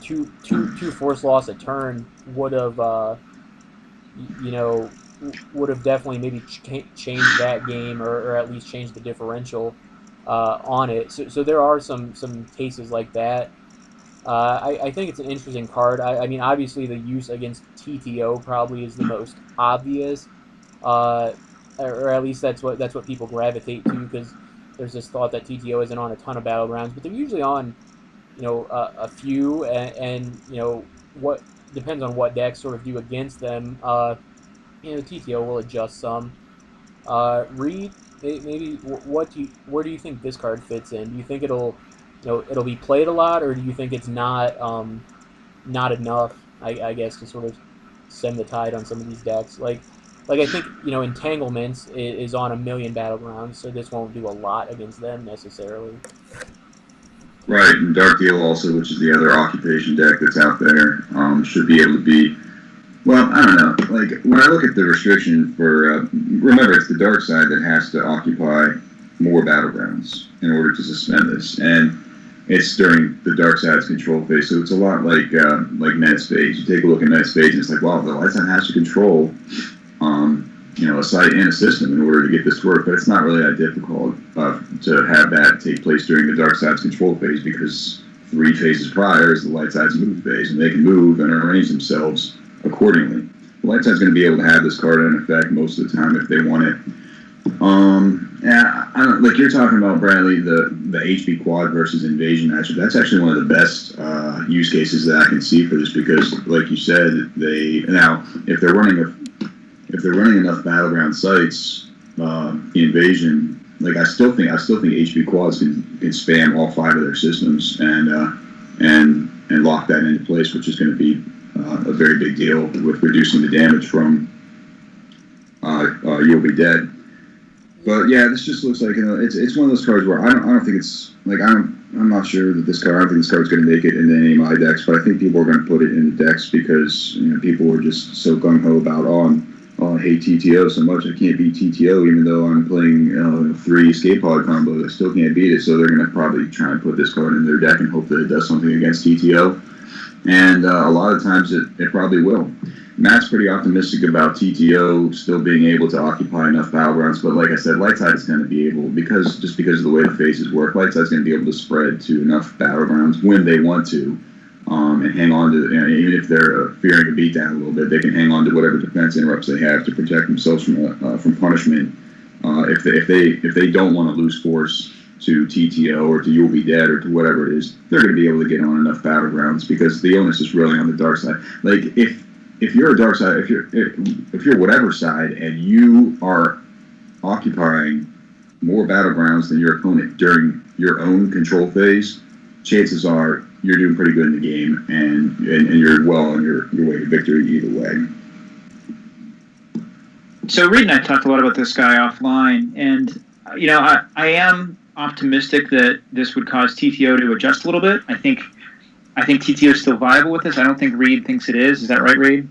Speaker 2: two force loss a turn would have, would have definitely maybe changed that game or at least changed the differential on it. So there are some cases like that. I think it's an interesting card. I mean, obviously the use against TTO probably is the most obvious, or at least that's what people gravitate to because there's this thought that TTO isn't on a ton of battlegrounds, but they're usually on, a few, and what depends on what decks sort of do against them. TTO will adjust some. Reed, maybe where do you think this card fits in? Do you think it'll be played a lot, or do you think it's not enough? I guess to sort of stem the tide on some of these decks. Like I think Entanglements is on a million battlegrounds, so this won't do a lot against them necessarily.
Speaker 3: Right, and Dark Deal also, which is the other occupation deck that's out there, should be able to be. Well, I don't know. Like when I look at the restriction for, remember it's the dark side that has to occupy more battlegrounds in order to suspend this, and it's during the dark side's control phase. So it's a lot like Ned's phase. You take a look at Ned's phase, and it's like, wow, the light side has to control, a site and a system in order to get this to work. But it's not really that difficult to have that take place during the dark side's control phase because 3 phases prior is the light side's move phase, and they can move and arrange themselves accordingly. The light side's going to be able to have this card in effect most of the time if they want it. Yeah, I don't like you're talking about, Bradley, the HP quad versus invasion matchup. That's actually one of the best use cases that I can see for this because, like you said, if they're running enough battleground sites, the invasion, like I still think HP quads can spam all 5 of their systems and lock that into place, which is going to be a very big deal with reducing the damage from You'll Be Dead. But yeah, this just looks like it's one of those cards where I don't think it's like I'm not sure that I don't think this card's going to make it into any of my decks, but I think people are going to put it in the decks because people are just so gung ho about oh, I hate TTO so much. I can't beat TTO even though I'm playing 3 escape pod combos. I still can't beat it. So they're going to probably try and put this card in their deck and hope that it does something against TTO. And a lot of times it probably will. Matt's pretty optimistic about TTO still being able to occupy enough battlegrounds, but like I said, Lightside is going to be able, because of the way the phases work, Lightside is going to be able to spread to enough battlegrounds when they want to, and hang on to, even if they're fearing a beatdown a little bit, they can hang on to whatever defense interrupts they have to protect themselves from punishment. If they don't want to lose force to TTO or to You'll Be Dead or to whatever it is, they're going to be able to get on enough battlegrounds, because the onus is really on the dark side. Like if you're a dark side, if you're whatever side, and you are occupying more battlegrounds than your opponent during your own control phase, chances are you're doing pretty good in the game, and you're well on your way to victory either way.
Speaker 1: So Reed and I talked a lot about this guy offline, and I am optimistic that this would cause TTO to adjust a little bit. I think TTO is still viable with this. I don't think Reed thinks it is. Is that right, Reed?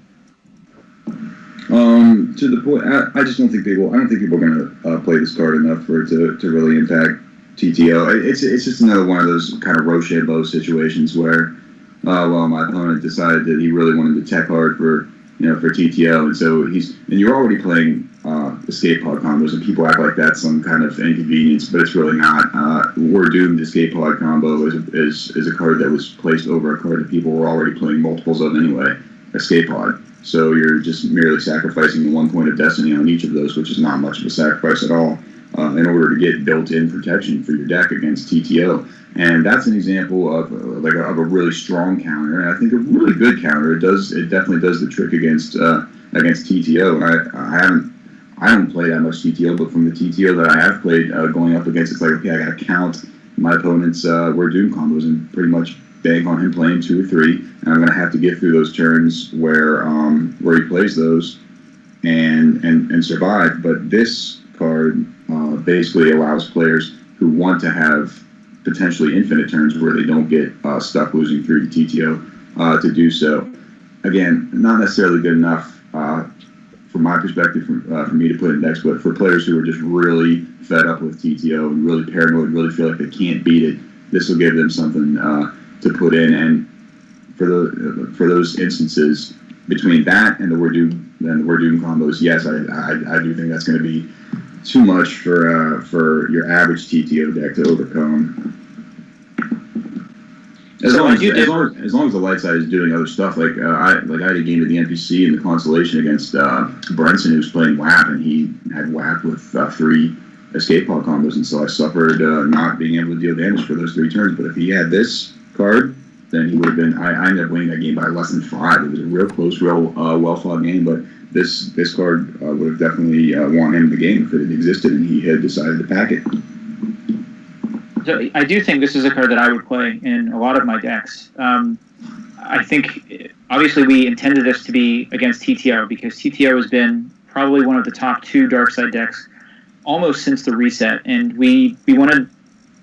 Speaker 3: To the point, I just don't think they will. I don't think people are going to play this card enough for it to really impact TTO. It's just another one of those kind of Rochet-Low situations where, my opponent decided that he really wanted to tech hard for TTO, and so you're already playing escape pod combos, and people act like that's some kind of inconvenience, but it's really not. We're Doomed escape pod combo is a card that was placed over a card that people were already playing multiples of anyway, escape pod. So you're just merely sacrificing 1 point of destiny on each of those, which is not much of a sacrifice at all, in order to get built-in protection for your deck against TTO. And that's an example of a really strong counter, and I think a really good counter. It definitely does the trick against TTO. And I haven't played that much TTO, but from the TTO that I have played, going up against, it's like, okay, I got to count my opponent's We're Doomed combos and pretty much bank on him playing 2 or 3, and I'm going to have to get through those turns where he plays those and survive. But this card basically allows players who want to have potentially infinite turns where they don't get stuck losing 3 to TTO to do so. Again, not necessarily good enough from my perspective for me to put in decks, but for players who are just really fed up with TTO and really paranoid and really feel like they can't beat it, this will give them something to put in. And for those instances, between that and the We're Doomed combos, yes, I do think that's going to be too much for your average TTO deck to overcome. As long as the light side is doing other stuff, I had a game at the NPC in the Constellation against Brenson, who was playing WAP, and he had WAP with 3 escape pod combos, and so I suffered not being able to deal damage for those 3 turns. But if he had this card, then he would have been. I ended up winning that game by less than 5. It was a real close, real well fought game, but this card would have definitely won him the game if it had existed and he had decided to pack it.
Speaker 1: So I do think this is a card that I would play in a lot of my decks. I think, obviously, we intended this to be against TTO because TTO has been probably one of the top 2 Darkside decks almost since the reset, and we wanted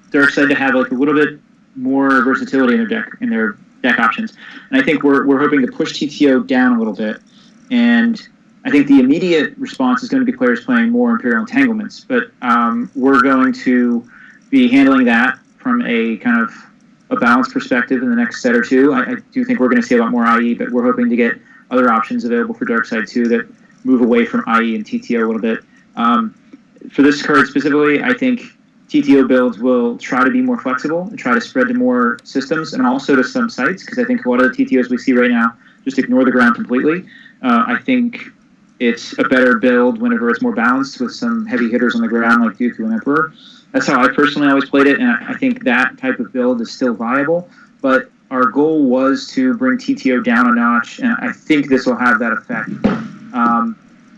Speaker 1: Darkside to have a little bit more versatility in their deck options. And I think we're hoping to push TTO down a little bit, and I think the immediate response is going to be players playing more Imperial Entanglements, but we're going to be handling that from a kind of a balanced perspective in the next set or 2. I do think we're going to see a lot more IE, but we're hoping to get other options available for Darkside too that move away from IE and TTO a little bit. For this card specifically, I think TTO builds will try to be more flexible and try to spread to more systems and also to some sites, because I think a lot of the TTOs we see right now just ignore the ground completely. I think it's a better build whenever it's more balanced with some heavy hitters on the ground like Dooku and Emperor. That's how I personally always played it, and I think that type of build is still viable. But our goal was to bring TTO down a notch, and I think this will have that effect.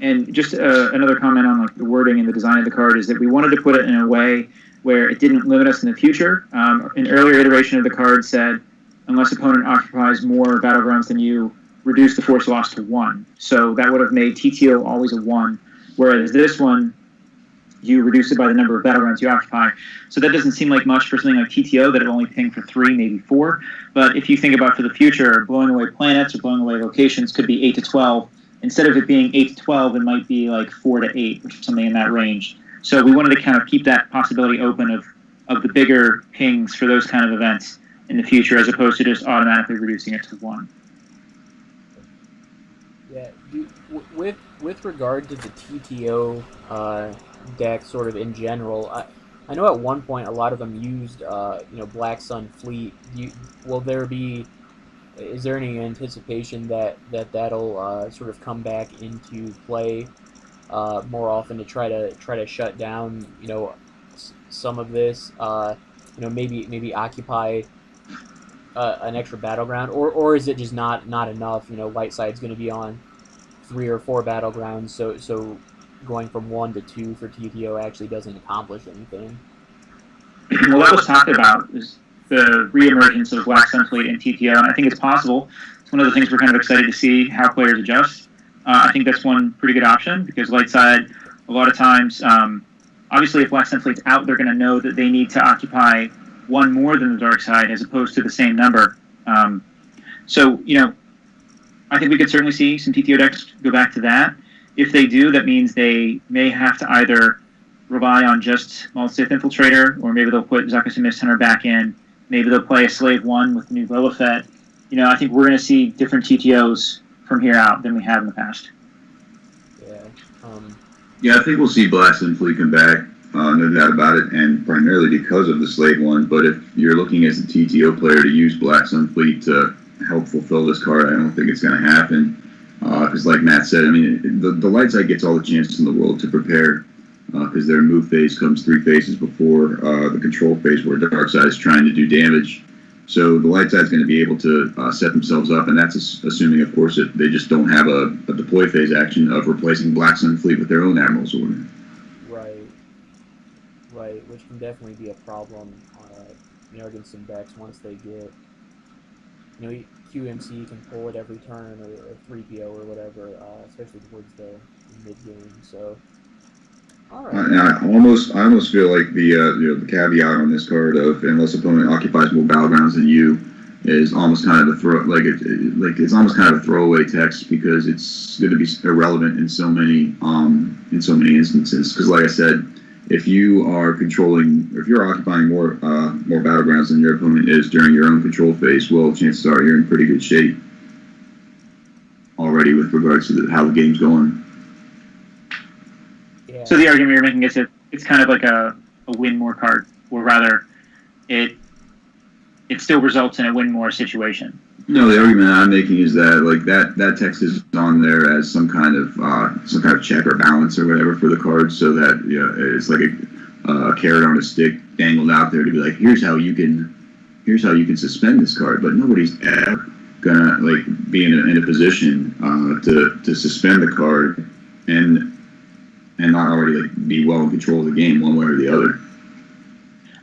Speaker 1: And just another comment on the wording and the design of the card is that we wanted to put it in a way where it didn't limit us in the future. An earlier iteration of the card said, unless opponent occupies more battlegrounds than you, reduce the force loss to 1. So that would have made TTO always a 1, whereas this one, you reduce it by the number of battlegrounds you occupy. So that doesn't seem like much for something like TTO that it only ping for 3, maybe 4. But if you think about for the future, blowing away planets or blowing away locations could be 8 to 12. instead of it being 8 to 12, it might be like 4 to 8 or something in that range. So we wanted to kind of keep that possibility open of the bigger pings for those kind of events in the future, as opposed to just automatically reducing it to 1.
Speaker 2: Yeah, with regard to the TTO deck, sort of in general, I know at one point a lot of them used Black Sun Fleet. Is there any anticipation that'll sort of come back into play more often to try to shut down some of this? Maybe occupy an extra battleground, or is it just not enough? Light side's going to be on 3 or 4 battlegrounds, so going from 1 to 2 for TTO actually doesn't accomplish anything.
Speaker 1: Well, that was talked about, is the reemergence of Black Sun Fleet and TTO, and I think it's possible. It's one of the things we're kind of excited to see how players adjust. I think that's one pretty good option, because light side, a lot of times, obviously if Black Sun Fleet's out, they're going to know that they need to occupy 1 more than the dark side, as opposed to the same number. So I think we could certainly see some TTO decks go back to that. If they do, that means they may have to either rely on just Maul Sith Infiltrator, or maybe they'll put Zuckuss and Mist Hunter back in. Maybe they'll play a Slave 1 with the new Boba Fett. I think we're going to see different TTOs from here out than we have in the past.
Speaker 3: Yeah, I think we'll see Black Sun Fleet come back, no doubt about it, and primarily because of the Slave 1. But if you're looking as a TTO player to use Black Sun Fleet to help fulfill this card, I don't think it's going to happen. Because like Matt said, I mean, the light side gets all the chances in the world to prepare, because their move phase comes 3 phases before the control phase, where dark side is trying to do damage. So the light side is going to be able to set themselves up, and that's assuming, of course, that they just don't have a deploy phase action of replacing Black Sun Fleet with their own Admiral's Order.
Speaker 2: Right, which can definitely be a problem, against some decks once they get, QMC can pull it every turn, or 3PO or whatever, especially towards the mid-game, so... Alright.
Speaker 3: I almost feel like the caveat on this card of unless opponent occupies more battlegrounds than you is almost kind of it's almost kind of a throwaway text, because it's going to be irrelevant in so many instances. Because like I said, if you are occupying more battlegrounds than your opponent is during your own control phase, well, chances are you're in pretty good shape already with regards to how the game's going.
Speaker 2: Yeah.
Speaker 1: So the argument you're making is that it's kind of like a win more card, or rather, it still results in a win more situation.
Speaker 3: No, the argument I'm making is that that text is on there as some kind of check or balance or whatever for the card, so that it's like a carrot on a stick dangled out there to be like, here's how you can suspend this card, but nobody's ever gonna be in a position to suspend the card and not already be well in control of the game one way or the other.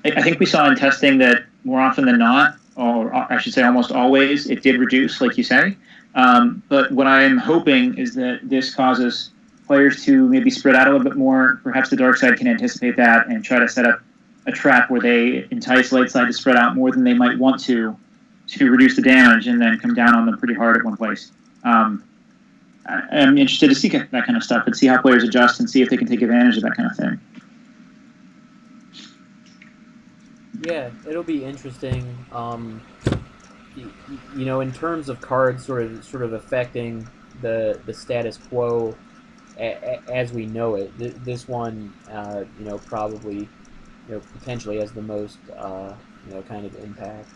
Speaker 1: I think we saw in testing that more often than not, or I should say almost always, it did reduce, like you say. But what I'm hoping is that this causes players to maybe spread out a little bit more. Perhaps the dark side can anticipate that and try to set up a trap where they entice light side to spread out more than they might want to reduce the damage, and then come down on them pretty hard at one place. I'm interested to see that kind of stuff and see how players adjust and see if they can take advantage of that kind of thing.
Speaker 2: Yeah, it'll be interesting. In terms of cards sort of affecting the status quo as we know it, this one, probably, potentially has the most, kind of impact.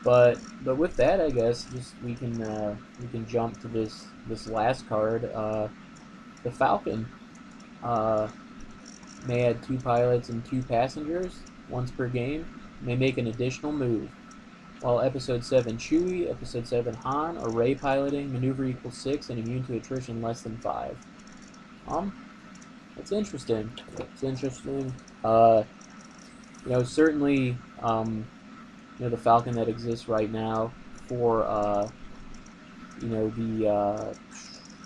Speaker 2: But with that, I guess we can jump to this last card, the Falcon. May add 2 pilots and 2 passengers, once per game. May make an additional move. While Episode 7 Chewie, Episode 7 Han, or Rey piloting, maneuver equals 6 and immune to attrition less than 5. That's interesting. It's interesting. Certainly, the Falcon that exists right now for, the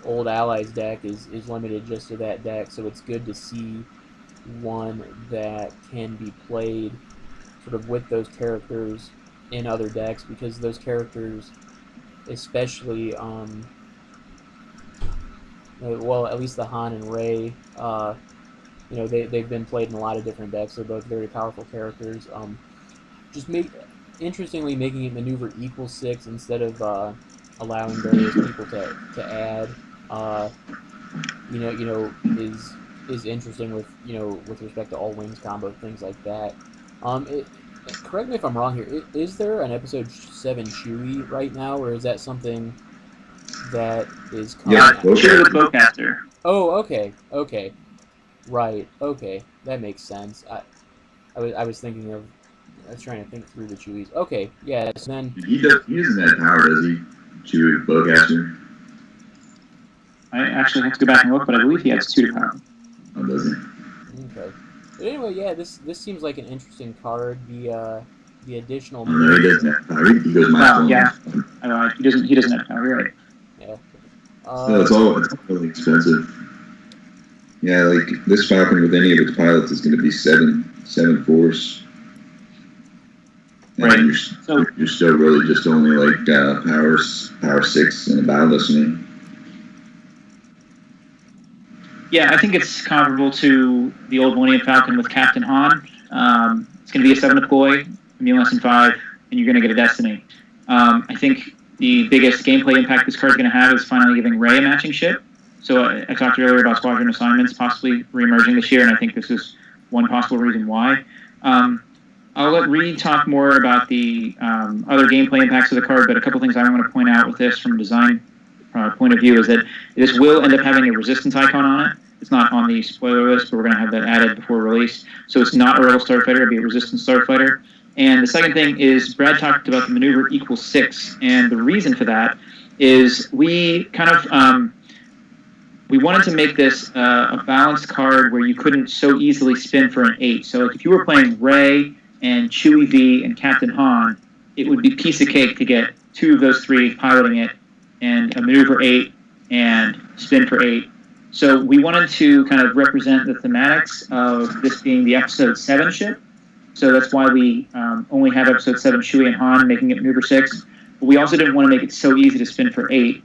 Speaker 2: old Allies deck is limited just to that deck, so it's good to see one that can be played sort of with those characters in other decks, because those characters, especially well, at least the Han and Rey. They've been played in a lot of different decks. They're both very powerful characters. Just interestingly making it maneuver equals 6 instead of allowing various people to add. Uh, is interesting with respect to all wings combo, things like that. Correct me if I'm wrong here. Is there an episode 7 Chewie right now, or is that something that is coming?
Speaker 3: Yeah,
Speaker 2: out?
Speaker 1: Chewie with Bowcaster.
Speaker 2: Oh, okay, right, okay, that makes sense. I was thinking of. I was trying to think through the Chewies. Okay, yeah. So then
Speaker 3: He doesn't have power, does he? Chewie Bowcaster.
Speaker 1: I actually have to go back and look, but I believe he has 2 to power.
Speaker 3: Oh, does he?
Speaker 2: okay. But anyway, yeah, this seems like an interesting card. The additional.
Speaker 3: Oh, no, he doesn't have power. He goes
Speaker 1: Well, yeah. He doesn't have power. You're right.
Speaker 2: Yeah.
Speaker 3: So it's all really expensive. Yeah, like this Falcon with any of its pilots is going to be seven force. And
Speaker 1: Right.
Speaker 3: You're still really just only like power 6 and a battle listening.
Speaker 1: Yeah, I think it's comparable to the old Millennium Falcon with Captain Han. It's going to be a 7 deploy, immune less than 5, and you're going to get a Destiny. I think the biggest gameplay impact this card is going to have is finally giving Rey a matching ship. So I talked earlier about squadron assignments possibly reemerging this year, and I think this is one possible reason why. I'll let Reed talk more about the other gameplay impacts of the card, but a couple things I want to point out with this from a design point of view is that this will end up having a resistance icon on it. It's not on the spoiler list, but we're going to have that added before release. So it's not a Rebel Starfighter, it'll be a resistance Starfighter. And the second thing is Brad talked about the maneuver equals 6, and the reason for that is we kind of we wanted to make this a balanced card where you couldn't so easily spin for an 8. So like if you were playing Rey and Chewie V and Captain Han, it would be piece of cake to get 2 of those 3 piloting it and a maneuver 8 and spin for 8. So we wanted to kind of represent the thematics of this being the episode 7 ship. So that's why we only have episode 7 Chewie and Han making it maneuver 6. But we also didn't want to make it so easy to spin for 8.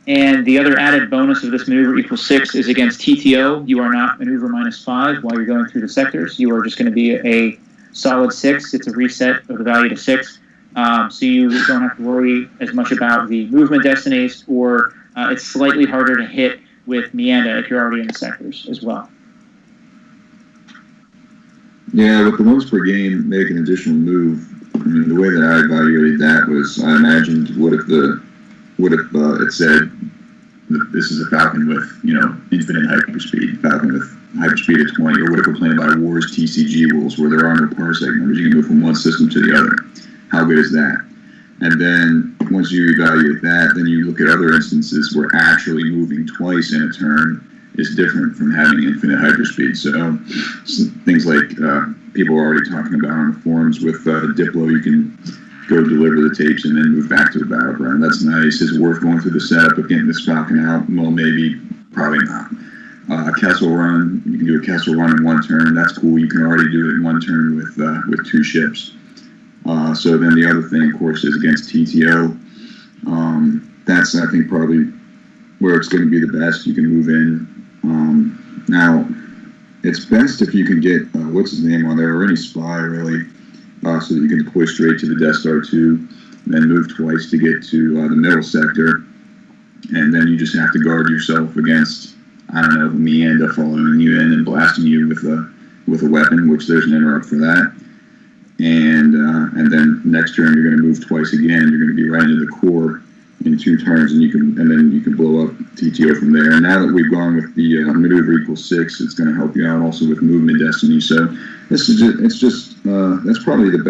Speaker 1: And the other added bonus of this maneuver equals 6 is against TTO. You are not maneuver -5 while you're going through the sectors. You are just going to be a solid 6. It's a reset of the value to 6. So you don't have to worry as much about the movement destinies, or it's slightly harder to hit with Mianda if you're already in the sectors as well.
Speaker 3: Yeah, with the once per game, make an additional move. I mean, the way that I evaluated that was I imagined what if it said this is a Falcon with infinite hyperspeed, Falcon with hyperspeed of 20, or what if we're playing by Wars TCG rules where there are no parsec numbers, you can move from one system to the other. How good is that? And then once you evaluate that, then you look at other instances where actually moving twice in a turn is different from having infinite hyperspeed. So things like people are already talking about on the forums with Diplo, you can go deliver the tapes and then move back to the battleground. That's nice. Is it worth going through the setup of getting this Falcon out? Well, maybe, probably not. Castle run, you can do a castle run in one turn. That's cool. You can already do it in one turn with 2 ships. So then the other thing, of course, is against TTO. That's, I think, probably where it's going to be the best. You can move in. Now, it's best if you can get, what's his name on there, or any spy, really, so that you can deploy straight to the Death Star 2, then move twice to get to the middle sector, and then you just have to guard yourself against, I don't know, Mianda following you in and blasting you with a weapon, which there's an interrupt for that. And then next turn you're going to move twice again. You're going to be right into the core in 2 turns, and then you can blow up TTO from there. And now that we've gone with the maneuver equals 6, it's going to help you out also with movement destiny. So this is that's probably the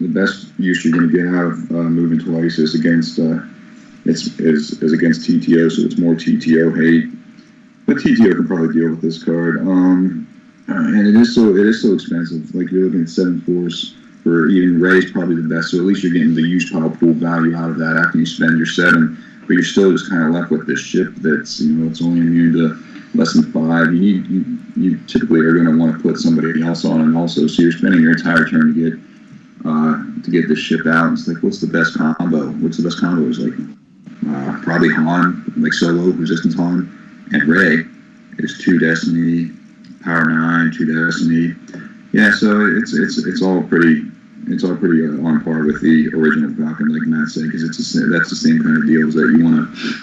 Speaker 3: best use you're going to get out of moving twice is against against TTO. So it's more TTO hate, but TTO can probably deal with this card. And it is so expensive. Like you're looking at 7 force. For even Rey's probably the best, so at least you're getting the use pile pool value out of that after you spend your 7, but you're still just kind of left with this ship that's it's only immune to less than 5. You typically are going to want to put somebody else on, and also so you're spending your entire turn to get this ship out. It's like, what's the best combo? What's the best combo? It's like probably Han, like solo resistance Han, and Ray is 2 Destiny, Power 9, 2 Destiny. Yeah, so it's all pretty on par with the original Falcon, like Matt said, because that's the same kind of deals that you want to.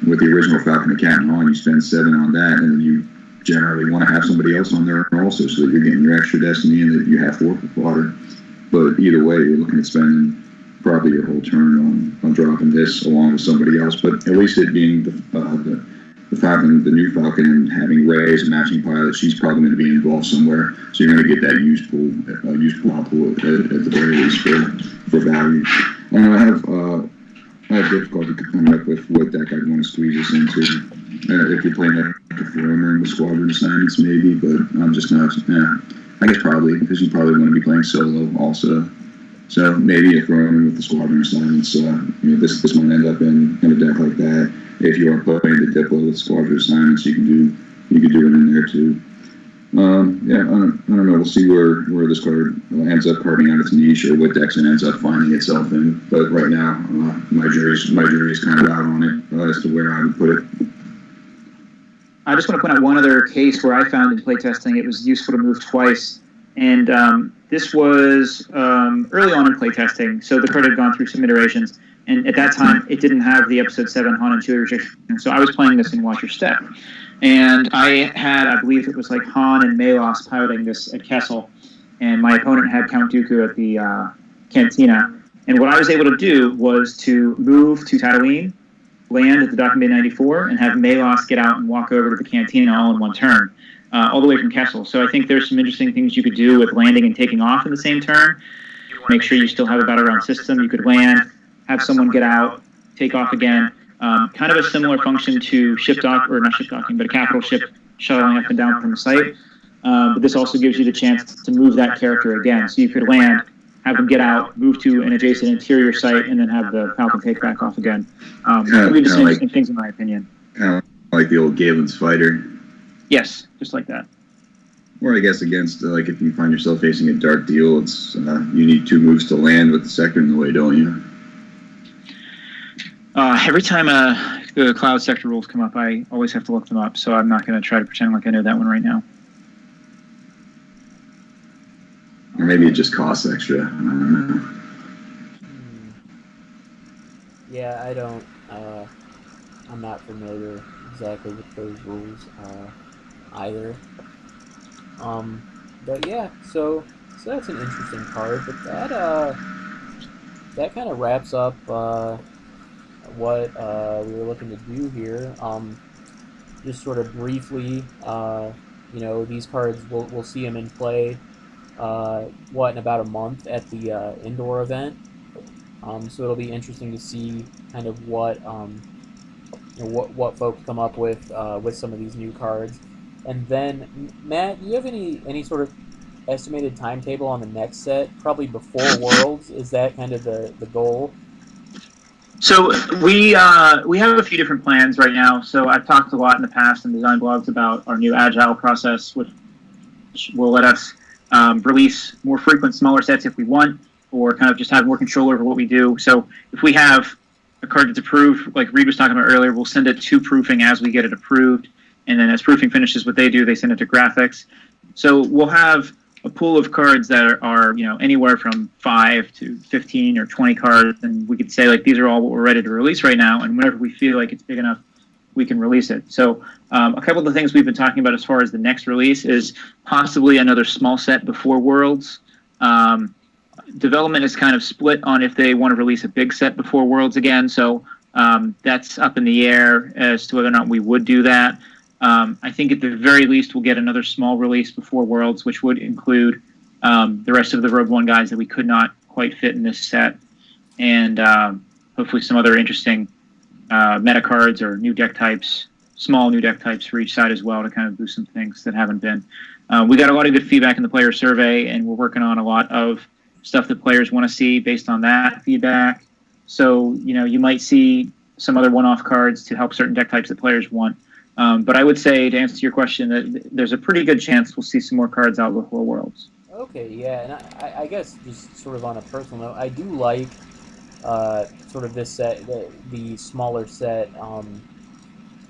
Speaker 3: With the original Falcon and Cat and on, you spend 7 on that, and you generally want to have somebody else on there also, so that you're getting your extra Destiny and that you have 4 fodder. But either way, you're looking at spending probably your whole turn on dropping this along with somebody else. But at least it being the Falcon, the new Falcon, and having Ray as a matching pilot, she's probably going to be involved somewhere. So you're going to get that used pool at the very least for value. And I have difficulty coming up with what deck I'd want to squeeze this into. If you're playing like a Foreman with Squadron assignments, maybe, but I'm just not. I guess probably, because you probably want to be playing solo also. So maybe if Roman with the Squadron assignments, this might end up in a deck like that. If you are playing the Diplo with Squadron assignments, you can do it in there too. I don't know. We'll see where this card ends up carving out its niche, or what decks it ends up finding itself in. But right now, my jury's kind of out on it as to where I would put it.
Speaker 1: I just want to point out one other case where I found in playtesting it was useful to move twice. And this was early on in playtesting, so the card had gone through some iterations. And at that time, it didn't have the Episode 7 Han and Chewie restriction. So I was playing this in Watch Your Step. And I had, I believe it was like Han and Malos piloting this at Kessel. And my opponent had Count Dooku at the Cantina. And what I was able to do was to move to Tatooine, land at the Docking Bay 94, and have Malos get out and walk over to the Cantina all in one turn, all the way from Kessel. So I think there's some interesting things you could do with landing and taking off in the same turn. Make sure you still have a battle round system. You could land, have someone get out, take off again. Kind of a similar function to ship dock, or not ship docking, but a capital ship shuttling up and down from the site. But this also gives you the chance to move that character again. So you could land, have them get out, move to an adjacent interior site, and then have the Falcon take back off again. Really just interesting things, in my opinion.
Speaker 3: Kind of like the old Galen's Fighter.
Speaker 1: Yes, just like that.
Speaker 3: Or I guess against, like, if you find yourself facing a dark deal, it's you need 2 moves to land with the sector in the way, don't you?
Speaker 1: Every time the Cloud Sector rules come up, I always have to look them up, so I'm not going to try to pretend like I know that one right now.
Speaker 3: Or maybe it just costs extra. I don't know.
Speaker 2: Yeah, I don't. I'm not familiar exactly with those rules either. But yeah, so that's an interesting card. But that kind of wraps up what we were looking to do here. Just sort of briefly, these cards we'll see them in play. In about a month at the indoor event. So it'll be interesting to see kind of what folks come up with some of these new cards. And then, Matt, do you have any sort of estimated timetable on the next set? Probably before Worlds. Is that kind of the goal?
Speaker 1: So we have a few different plans right now. So I've talked a lot in the past in design blogs about our new Agile process, which will let us release more frequent, smaller sets if we want, or kind of just have more control over what we do. So if we have a card that's approved, like Reed was talking about earlier, we'll send it to proofing as we get it approved. And then as proofing finishes what they do, they send it to graphics. So we'll have a pool of cards that are anywhere from 5 to 15 or 20 cards. And we could say, like, these are all what we're ready to release right now. And whenever we feel like it's big enough, we can release it. So a couple of the things we've been talking about as far as the next release is possibly another small set before Worlds. Development is kind of split on if they want to release a big set before Worlds again. So that's up in the air as to whether or not we would do that. I think at the very least we'll get another small release before Worlds, which would include the rest of the Rogue One guys that we could not quite fit in this set, and hopefully some other interesting meta cards or new deck types, small new deck types for each side as well, to kind of boost some things that haven't been. We got a lot of good feedback in the player survey, and we're working on a lot of stuff that players want to see based on that feedback. So, you might see some other one-off cards to help certain deck types that players want. But I would say, to answer your question, that there's a pretty good chance we'll see some more cards out before Worlds.
Speaker 2: Okay, yeah, and I guess just sort of on a personal note, I do like sort of this set, the smaller set,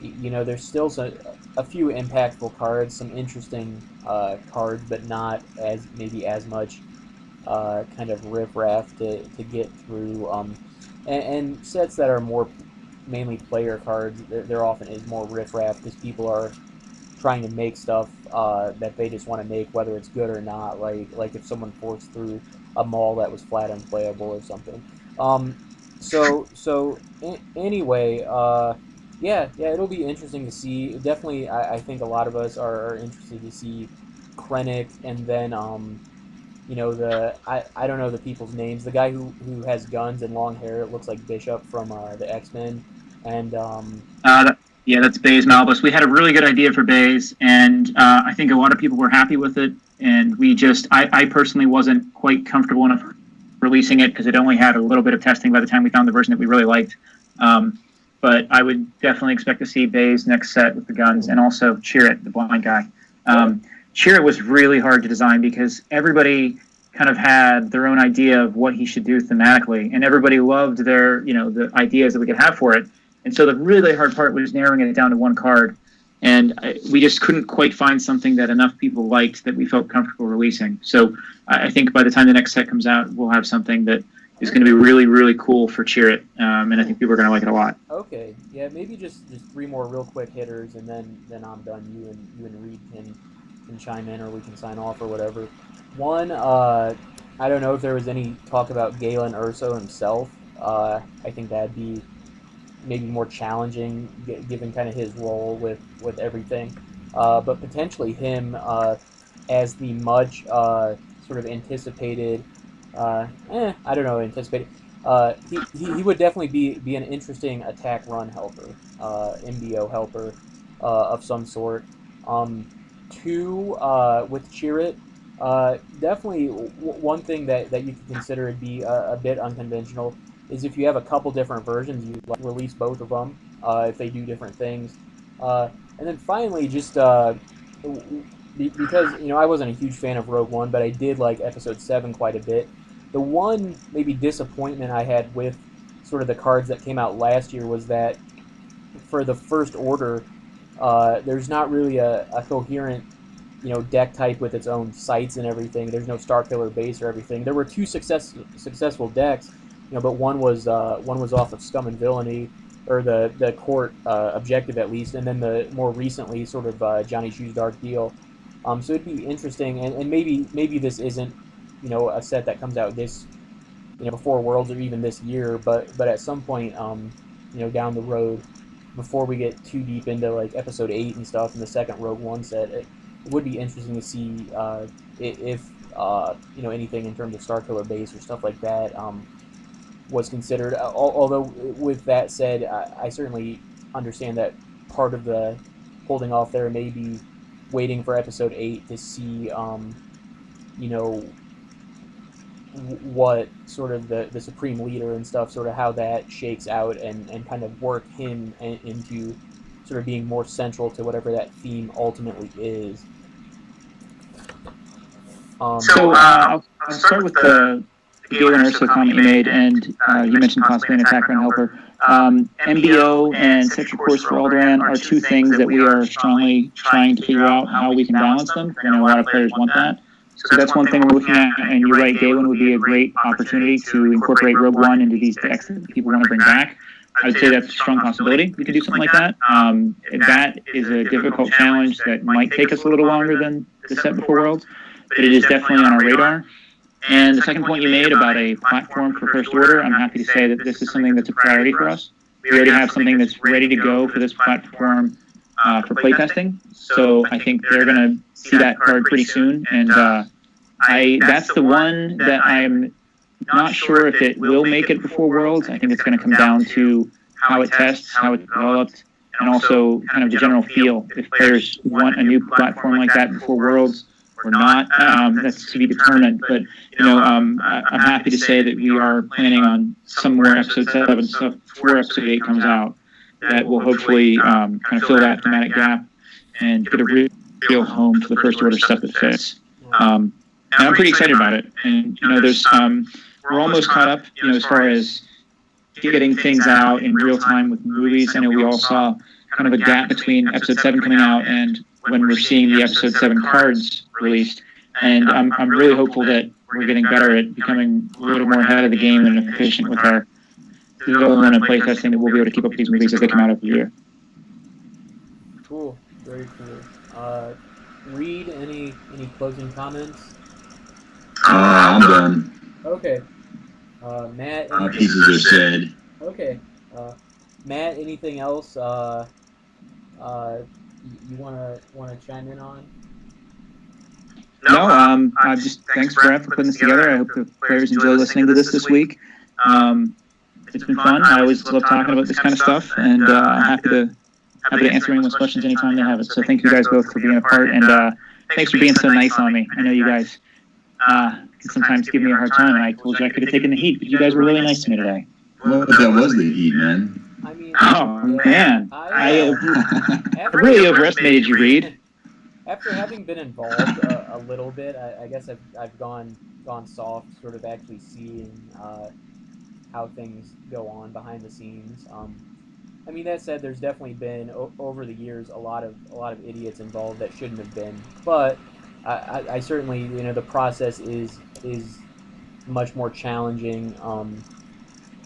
Speaker 2: there's still a few impactful cards, some interesting cards, but not maybe as much kind of riffraff to get through. And sets that are more mainly player cards, there often is more riffraff because people are trying to make stuff that they just want to make, whether it's good or not. Like if someone forced through a mall that was flat unplayable or something. Anyway, yeah, it'll be interesting to see. Definitely, I think a lot of us are interested to see Krennic, and then I don't know the people's names. The guy who has guns and long hair, it looks like Bishop from the X-Men, and
Speaker 1: Yeah, that's Baze Malbus. We had a really good idea for Baze, and I think a lot of people were happy with it. And I personally wasn't quite comfortable enough releasing it because it only had a little bit of testing by the time we found the version that we really liked. But I would definitely expect to see Baze next set with the guns, and also Chirrut, the blind guy. Chirrut was really hard to design because everybody kind of had their own idea of what he should do thematically, and everybody loved the ideas that we could have for it. And so the really hard part was narrowing it down to one card, and we just couldn't quite find something that enough people liked that we felt comfortable releasing. So I think by the time the next set comes out, we'll have something that is going to be really, really cool for Chirrut, and I think people are going to like it a lot.
Speaker 2: Okay, yeah, maybe just three more real quick hitters, and then I'm done. You and Reed can chime in, or we can sign off, or whatever. One, I don't know if there was any talk about Galen Erso himself. I think that'd be maybe more challenging given kind of his role with everything, but potentially him as the much sort of anticipated. I don't know, anticipated. He would definitely be an interesting attack run helper, MBO helper of some sort. Two, with Chirrut, definitely one thing that you could consider would be a bit unconventional is if you have a couple different versions, you release both of them if they do different things. And then finally, just because I wasn't a huge fan of Rogue One, but I did like Episode 7 quite a bit. The one maybe disappointment I had with sort of the cards that came out last year was that for the First Order, there's not really a coherent deck type with its own sites and everything. There's no Starkiller base or everything. There were two successful decks, but one was off of Scum and Villainy, or the court objective at least, and then the more recently sort of Johnny Shoes Dark Deal. So it'd be interesting, and maybe this isn't a set that comes out this before Worlds or even this year, but at some point down the road, before we get too deep into like Episode 8 and stuff in the second Rogue One set, it would be interesting to see if anything in terms of Starkiller base or stuff like that was considered. Although with that said, I certainly understand that part of the holding off there may be waiting for Episode 8 to see what sort of the Supreme Leader and stuff, sort of how that shakes out, and kind of work him into sort of being more central to whatever that theme ultimately is.
Speaker 1: I'll start with the Galen Erso comment you made, and you mentioned possibly an attack run helper. MBO and Sector Course for Alderaan are two things that we are strongly trying to figure out how we can balance them. I know a lot of players want that. So that's one thing we're looking at, and you're right, Galen would be a great opportunity to incorporate Rogue One into these decks that people want to bring back. I'd say that's a strong possibility. We could do something like that. That is a difficult challenge that might take us a little longer than the set before Worlds, but it is definitely on our radar. And the second point you made about a platform for First Order, I'm happy to say that this is something that's a priority for us. We already have something that's ready to go for this platform for playtesting, so I think they're going to see that card pretty soon, and that's the one that I'm not sure if it will make it before Worlds. I think it's going to come down to how it tests, how it developed, and also kind of the general feel. If players want a new platform like that before Worlds or not, that's to be determined. But I'm happy to say that we are planning on some more Episode 7 stuff before Episode 8 comes out that will hopefully kind of fill that thematic gap and get a real home to the First Order stuff that fits. And I'm pretty excited about it. And there's we're almost caught up, as far as getting things out in real time with movies. I know we all saw kind of a gap between episode 7 coming out and when we're seeing the episode 7 cards released. And I'm really hopeful that we're getting better at becoming a little more ahead of the game and efficient with our development and playtesting, that we'll be able to keep up with these movies as they come out every year.
Speaker 2: Cool, very cool. Reed, any closing comments?
Speaker 3: I'm done.
Speaker 2: Okay. Matt,
Speaker 3: My pieces are said.
Speaker 2: Okay. Matt, anything else you wanna chime in on?
Speaker 1: No, I just thanks Brett for putting this together. I hope the players enjoy listening to this week. It's been fun. I always love talking about this kind of stuff, and I'm happy to answer anyone's questions anytime they have it. So thank you guys both for being a part, and thanks for being so nice on me. I know you guys can sometimes give me a hard time, and I told you I could have taken the heat, but you guys were really nice to me today.
Speaker 3: Well, that was the heat, man.
Speaker 2: I mean,
Speaker 1: Oh man, I really overestimated you, Reed.
Speaker 2: After having been involved a little bit, I guess I've gone soft, sort of actually seeing how things go on behind the scenes. I mean, that said, there's definitely been over the years a lot of idiots involved that shouldn't have been. But I certainly, the process is much more challenging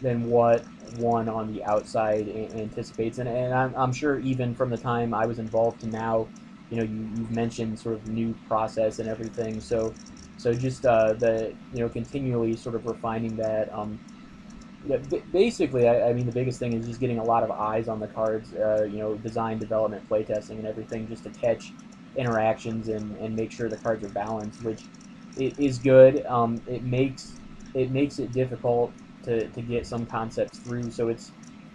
Speaker 2: than what one on the outside anticipates, and I'm sure even from the time I was involved to now, you've mentioned sort of new process and everything. So just the continually sort of refining that. Basically, I mean, the biggest thing is just getting a lot of eyes on the cards, design, development, playtesting, and everything, just to catch interactions and make sure the cards are balanced, which is good. It makes it difficult to get some concepts through. So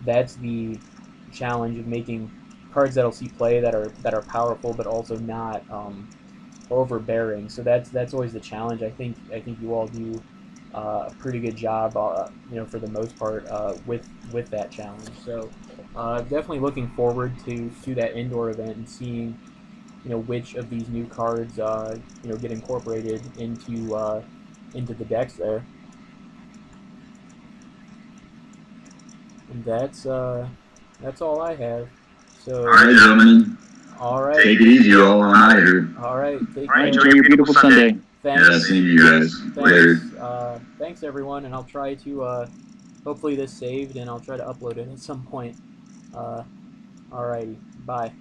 Speaker 2: that's the challenge of making cards that'll see play that are powerful, but also not overbearing. So that's always the challenge. I think you all do a pretty good job, for the most part, with that challenge. So definitely looking forward to that indoor event and seeing, which of these new cards, get incorporated into the decks there. And that's all I have. So.
Speaker 3: All right, gentlemen.
Speaker 2: All right.
Speaker 3: Take it easy, all on out here.
Speaker 2: All right. Take
Speaker 1: All right,
Speaker 2: care.
Speaker 1: enjoy your beautiful Sunday.
Speaker 2: Thanks.
Speaker 3: Yeah, same to you guys. Later.
Speaker 2: Thanks everyone, and I'll try to hopefully this saved, and I'll try to upload it at some point. Alrighty, bye.